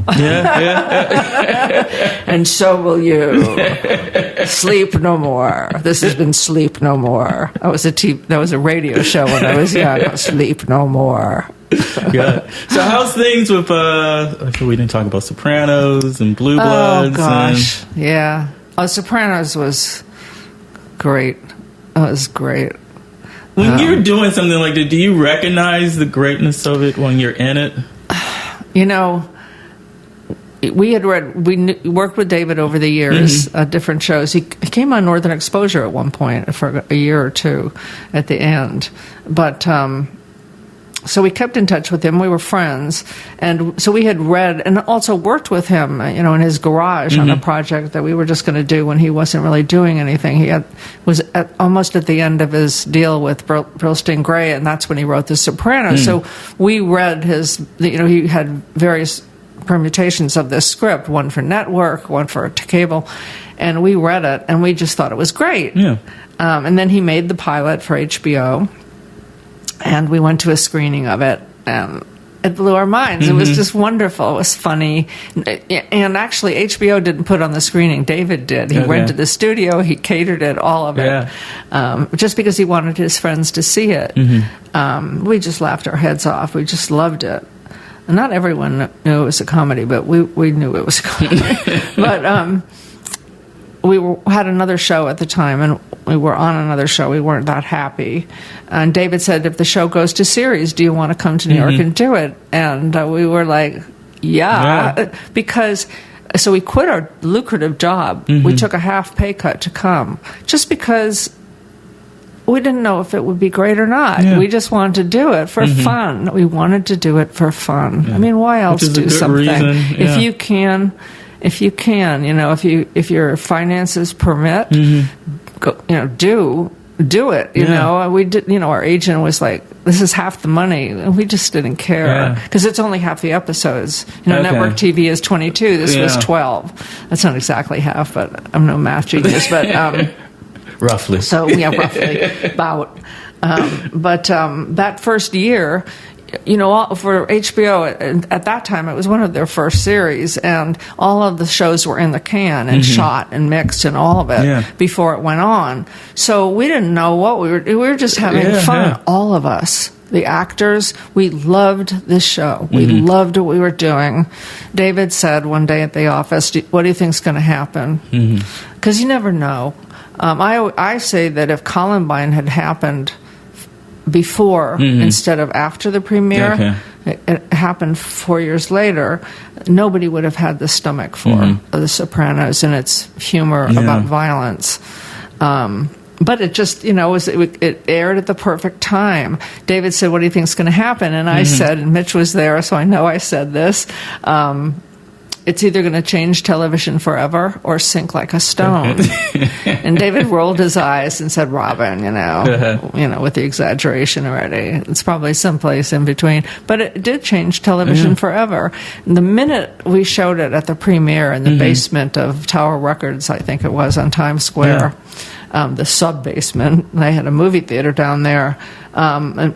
And so will you. Sleep no more. This has been Sleep No More. That was a radio show when I was young. Sleep no more. So how's things with, we didn't talk about Sopranos and Blue Bloods. Oh, gosh. Sopranos was great. It was great. When you're doing something like that, do you recognize the greatness of it when you're in it? We worked with David over the years, different shows. He came on Northern Exposure at one point for a year or two at the end. But so we kept in touch with him. We were friends. And so we had read and also worked with him, in his garage on a project that we were just going to do when he wasn't really doing anything. He was almost at the end of his deal with Burlstein Gray, and that's when he wrote The Sopranos. So we read he had various permutations of this script, one for network, one for cable, and we read it, and we just thought it was great. And then he made the pilot for HBO. And we went to a screening of it, and it blew our minds. It was just wonderful. It was funny. And actually, HBO didn't put on the screening. David did. He rented the studio. He catered it, all of it, just because he wanted his friends to see it. We just laughed our heads off. We just loved it. And not everyone knew it was a comedy, but we knew it was a comedy. But had another show at the time, and we were on another show. We weren't that happy. And David said, if the show goes to series, do you want to come to New York and do it? And we were like, yeah. Because... So we quit our lucrative job. We took a half pay cut to come, just because we didn't know if it would be great or not. We just wanted to do it for fun. We wanted to do it for fun. I mean, why else do something? If you can, if your finances permit, do it. You know, we did. You know, our agent was like, "This is half the money," and we just didn't care because it's only half the episodes. You know, network TV is 22. This was 12. That's not exactly half, but I'm no math genius. But roughly. So roughly about. But that first year, you know, for HBO, at that time, it was one of their first series, and all of the shows were in the can and shot and mixed and all of it before it went on. So we didn't know what we were just having fun, all of us. The actors, we loved this show. We loved what we were doing. David said one day at the office, what do you think's going to happen? Because you never know. I say that if Columbine had happened before instead of after the premiere, it happened 4 years later, nobody would have had the stomach for The Sopranos and its humor about violence. But it just, you know, it aired at the perfect time. David said, what do you think is going to happen? And I said, and Mitch was there, so I know I said this, it's either going to change television forever or sink like a stone. And David rolled his eyes and said, Robin, you know, with the exaggeration already. It's probably someplace in between. But it did change television forever. And the minute we showed it at the premiere in the basement of Tower Records, I think it was, on Times Square, the sub-basement, they had a movie theater down there, and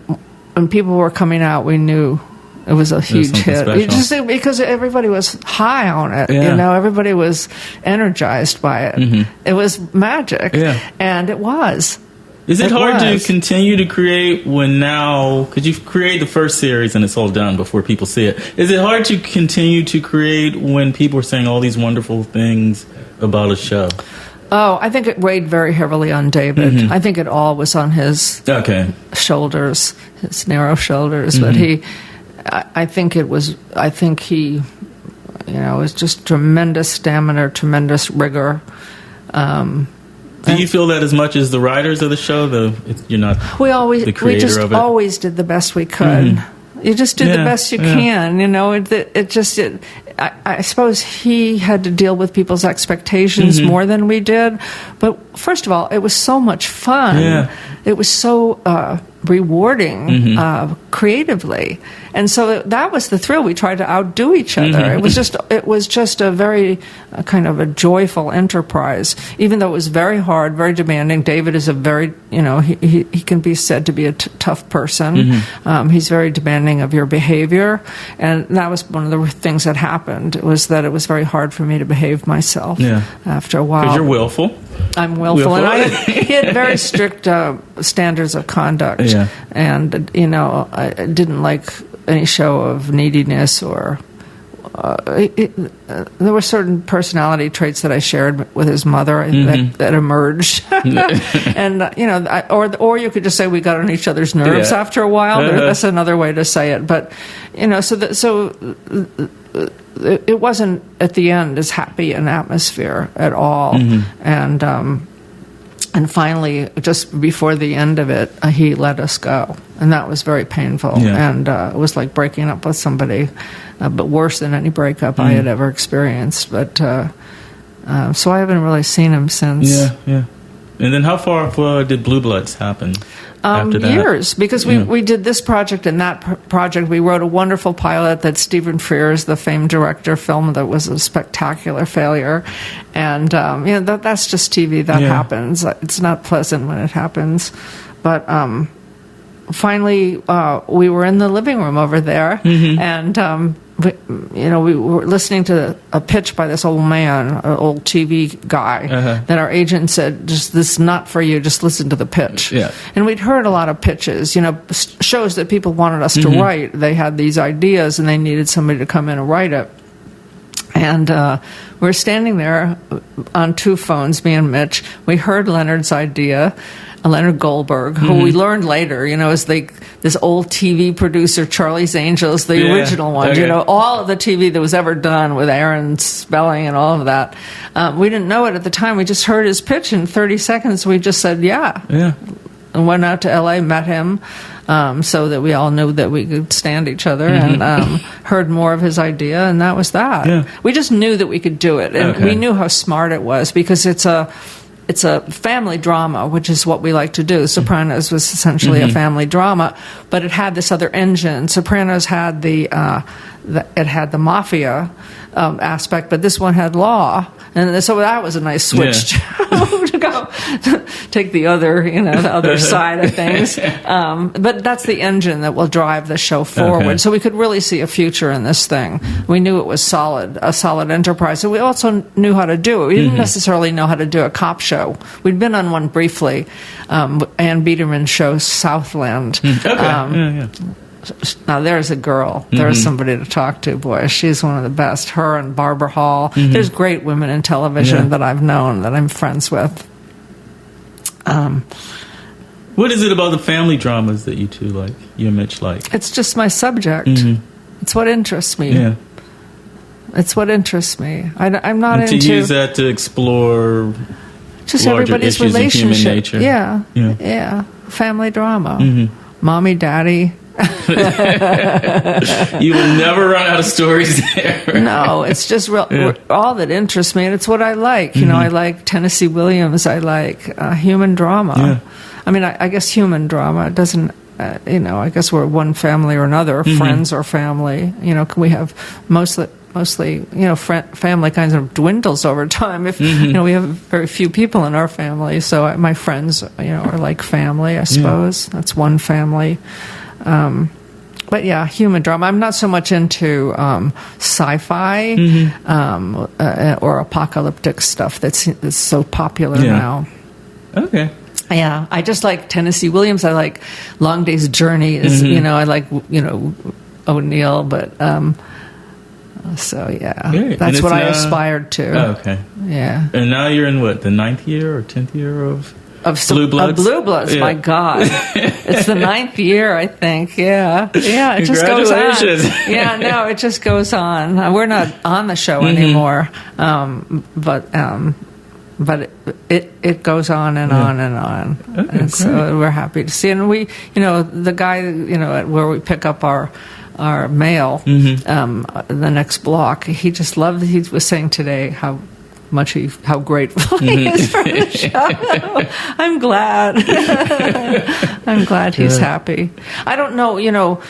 when people were coming out, we knew it was a huge hit. Because everybody was high on it. You know, everybody was energized by it. It was magic. And it was. Is it hard to continue to create when now, because you create the first series and it's all done before people see it. Is it hard to continue to create when people are saying all these wonderful things about a show? Oh, I think it weighed very heavily on David. I think it all was on his shoulders, his narrow shoulders. But I think he, you know, it was just tremendous stamina, tremendous rigor. Do you feel that as much as the writers of the show? You're not the creator we just of it? Always did the best we could. You just did the best you can. You know, I suppose he had to deal with people's expectations more than we did. But first of all, it was so much fun. It was so rewarding creatively, and so that was the thrill. We tried to outdo each other. It was just a very kind of a joyful enterprise, even though it was very hard, very demanding. David is a very, you know, he can be said to be a tough person. He's very demanding of your behavior, and that was one of the things that happened. It was very hard for me to behave myself after a while. Because you're willful. I'm willful. And he had very strict standards of conduct. And, you know, I didn't like any show of neediness or... there were certain personality traits that I shared with his mother that emerged. And, you know, or you could just say we got on each other's nerves after a while. That's another way to say it. But, you know, so it wasn't at the end as happy an atmosphere at all. And finally, just before the end of it, he let us go, and that was very painful. And it was like breaking up with somebody, but worse than any breakup I had ever experienced. But so I haven't really seen him since. And then how far did Blue Bloods happen? After that? Years, because we did this project and that project. We wrote a wonderful pilot that Stephen Frears, the famed director, filmed that was a spectacular failure. And, you know, that's just TV. That happens. It's not pleasant when it happens. But finally, we were in the living room over there, and... we were listening to a pitch by this old man, an old TV guy, that our agent said, "Just this is not for you. Just listen to the pitch." And we'd heard a lot of pitches, you know, shows that people wanted us to write. They had these ideas and they needed somebody to come in and write it. And we're standing there on two phones, me and Mitch. We heard Leonard's idea, Leonard Goldberg, who we learned later, is this old TV producer, Charlie's Angels, the original one. Okay. All of the TV that was ever done with Aaron Spelling and all of that. We didn't know it at the time. We just heard his pitch in 30 seconds. We just said, yeah. And went out to L.A., met him, so that we all knew that we could stand each other, and heard more of his idea, and that was that. Yeah. We just knew that we could do it, and we knew how smart it was, because it's a family drama, which is what we like to do. Sopranos was essentially a family drama, but it had this other engine. Sopranos had it had the mafia aspect, but this one had law, and so that was a nice switch to go take the other, the other side of things. But that's the engine that will drive the show forward. Okay. So we could really see a future in this thing. We knew it was a solid enterprise. So we also knew how to do it. We didn't necessarily know how to do a cop show. We'd been on one briefly, Ann Biederman's show, Southland. Now there's a girl. There's somebody to talk to. Boy, she's one of the best. Her and Barbara Hall. There's great women in television that I've known, that I'm friends with. What is it about the family dramas that you two like? You and Mitch like? It's just my subject. It's what interests me. Yeah. It's what interests me. I'm not and into to use that to explore just larger everybody's issues in human relationship. nature. Yeah. Family drama. Mommy, daddy. You will never run out of stories there. No, it's just all that interests me, and it's what I like. I like Tennessee Williams. I like human drama. I mean, I guess human drama doesn't. I guess we're one family or another, friends or family. We have mostly. Family kind of dwindles over time. If we have very few people in our family, so my friends, are like family. I suppose that's one family. But yeah, human drama. I'm not so much into sci-fi or apocalyptic stuff that's so popular now. Okay. Yeah, I just like Tennessee Williams. I like Long Day's Journey. I like O'Neill, but so yeah, Great. That's what I aspired to. Oh, okay. Yeah. And now you're in what, the 9th year or 10th year of Blue Bloods? Blue Bloods, my God. It's the 9th year, I think. Yeah. Yeah, it just goes on. Yeah, no, it just goes on. We're not on the show anymore. But it goes on and on and on. Okay, and so we're happy to see. And we, the guy, where we pick up our mail, the next block, he just loved it. He was saying today how grateful he is for the show. I'm glad. I'm glad he's happy. I don't know,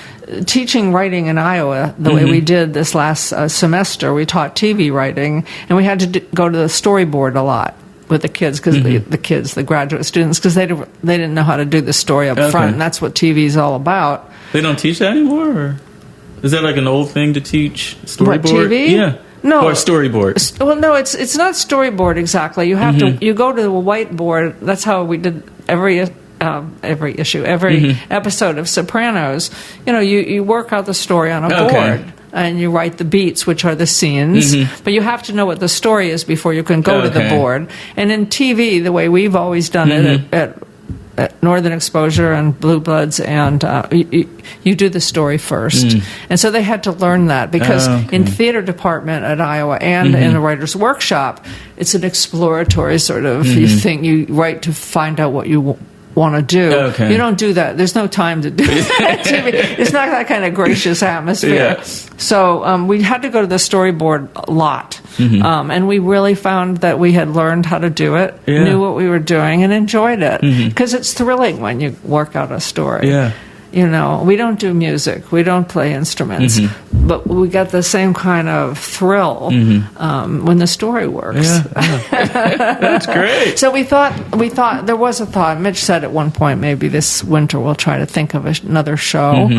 teaching writing in Iowa the way we did this last semester, we taught TV writing, and we had to go to the storyboard a lot with the kids, because the graduate students, because they didn't know how to do the story up front, and that's what TV is all about. They don't teach that anymore? Or is that like an old thing to teach storyboard? What, TV? Yeah. No. Or storyboard. Well, no, it's not storyboard exactly. You have to, you go to the whiteboard. That's how we did every issue, every episode of Sopranos. You work out the story on a board. And you write the beats, which are the scenes. But you have to know what the story is before you can go to the board. And in TV, the way we've always done it at Northern Exposure and Blue Bloods, and you do the story first. And so they had to learn that, because in theater department at Iowa and in the writer's workshop, it's an exploratory sort of, you write to find out what you want to do. You don't do that. There's no time to do that. It's not that kind of gracious atmosphere. So we had to go to the storyboard a lot. And we really found that we had learned how to do it, knew what we were doing, and enjoyed it. Because it's thrilling when you work out a story. We don't do music. We don't play instruments. But we get the same kind of thrill when the story works. That's great. So we thought, there was a thought. Mitch said at one point, maybe this winter we'll try to think of another show.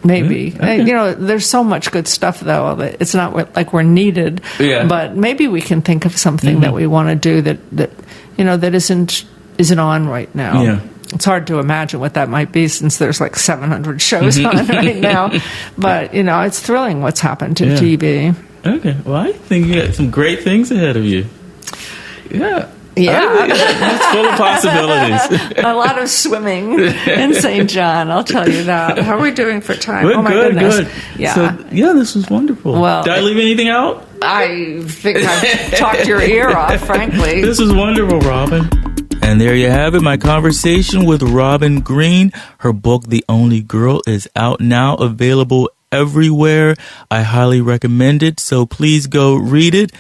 Maybe. There's so much good stuff, though, that it's not like we're needed. But maybe we can think of something that we want to do that isn't on right now. It's hard to imagine what that might be, since there's like 700 shows on right now. But, it's thrilling what's happened to TV. Okay. Well, I think you got some great things ahead of you. Yeah. Yeah. It's full of possibilities. A lot of swimming in St. John, I'll tell you that. How are we doing for time? We're oh, my good, goodness. good. Yeah. So, yeah, this was wonderful. Well, did I leave anything out? I think I talked your ear off, frankly. This was wonderful, Robin. And there you have it, my conversation with Robin Green. Her book, The Only Girl, is out now, available everywhere. I highly recommend it, so please go read it.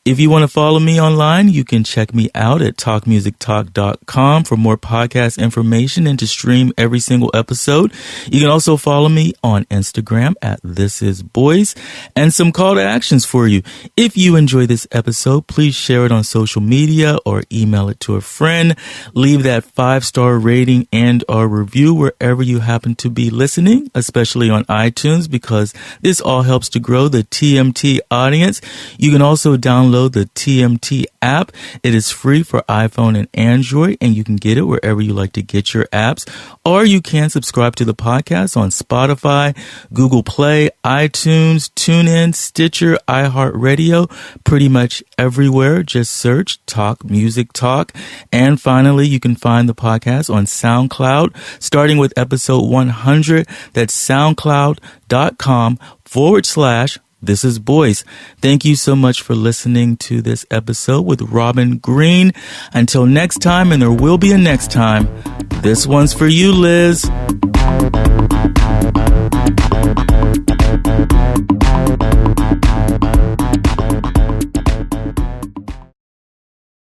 If you want to follow me online, you can check me out at talkmusictalk.com for more podcast information and to stream every single episode. You can also follow me on Instagram at thisisboice, and some call to actions for you. If you enjoy this episode, please share it on social media or email it to a friend. Leave that 5-star rating and or review wherever you happen to be listening, especially on iTunes, because this all helps to grow the TMT audience. You can also download the TMT app. It is free for iPhone and Android, and you can get it wherever you like to get your apps. Or you can subscribe to the podcast on Spotify, Google Play, iTunes, TuneIn, Stitcher, iHeartRadio, pretty much everywhere. Just search Talk Music Talk. And finally, you can find the podcast on SoundCloud, starting with episode 100. That's soundcloud.com/This is Boice. Thank you so much for listening to this episode with Robin Green. Until next time, and there will be a next time, this one's for you, Liz.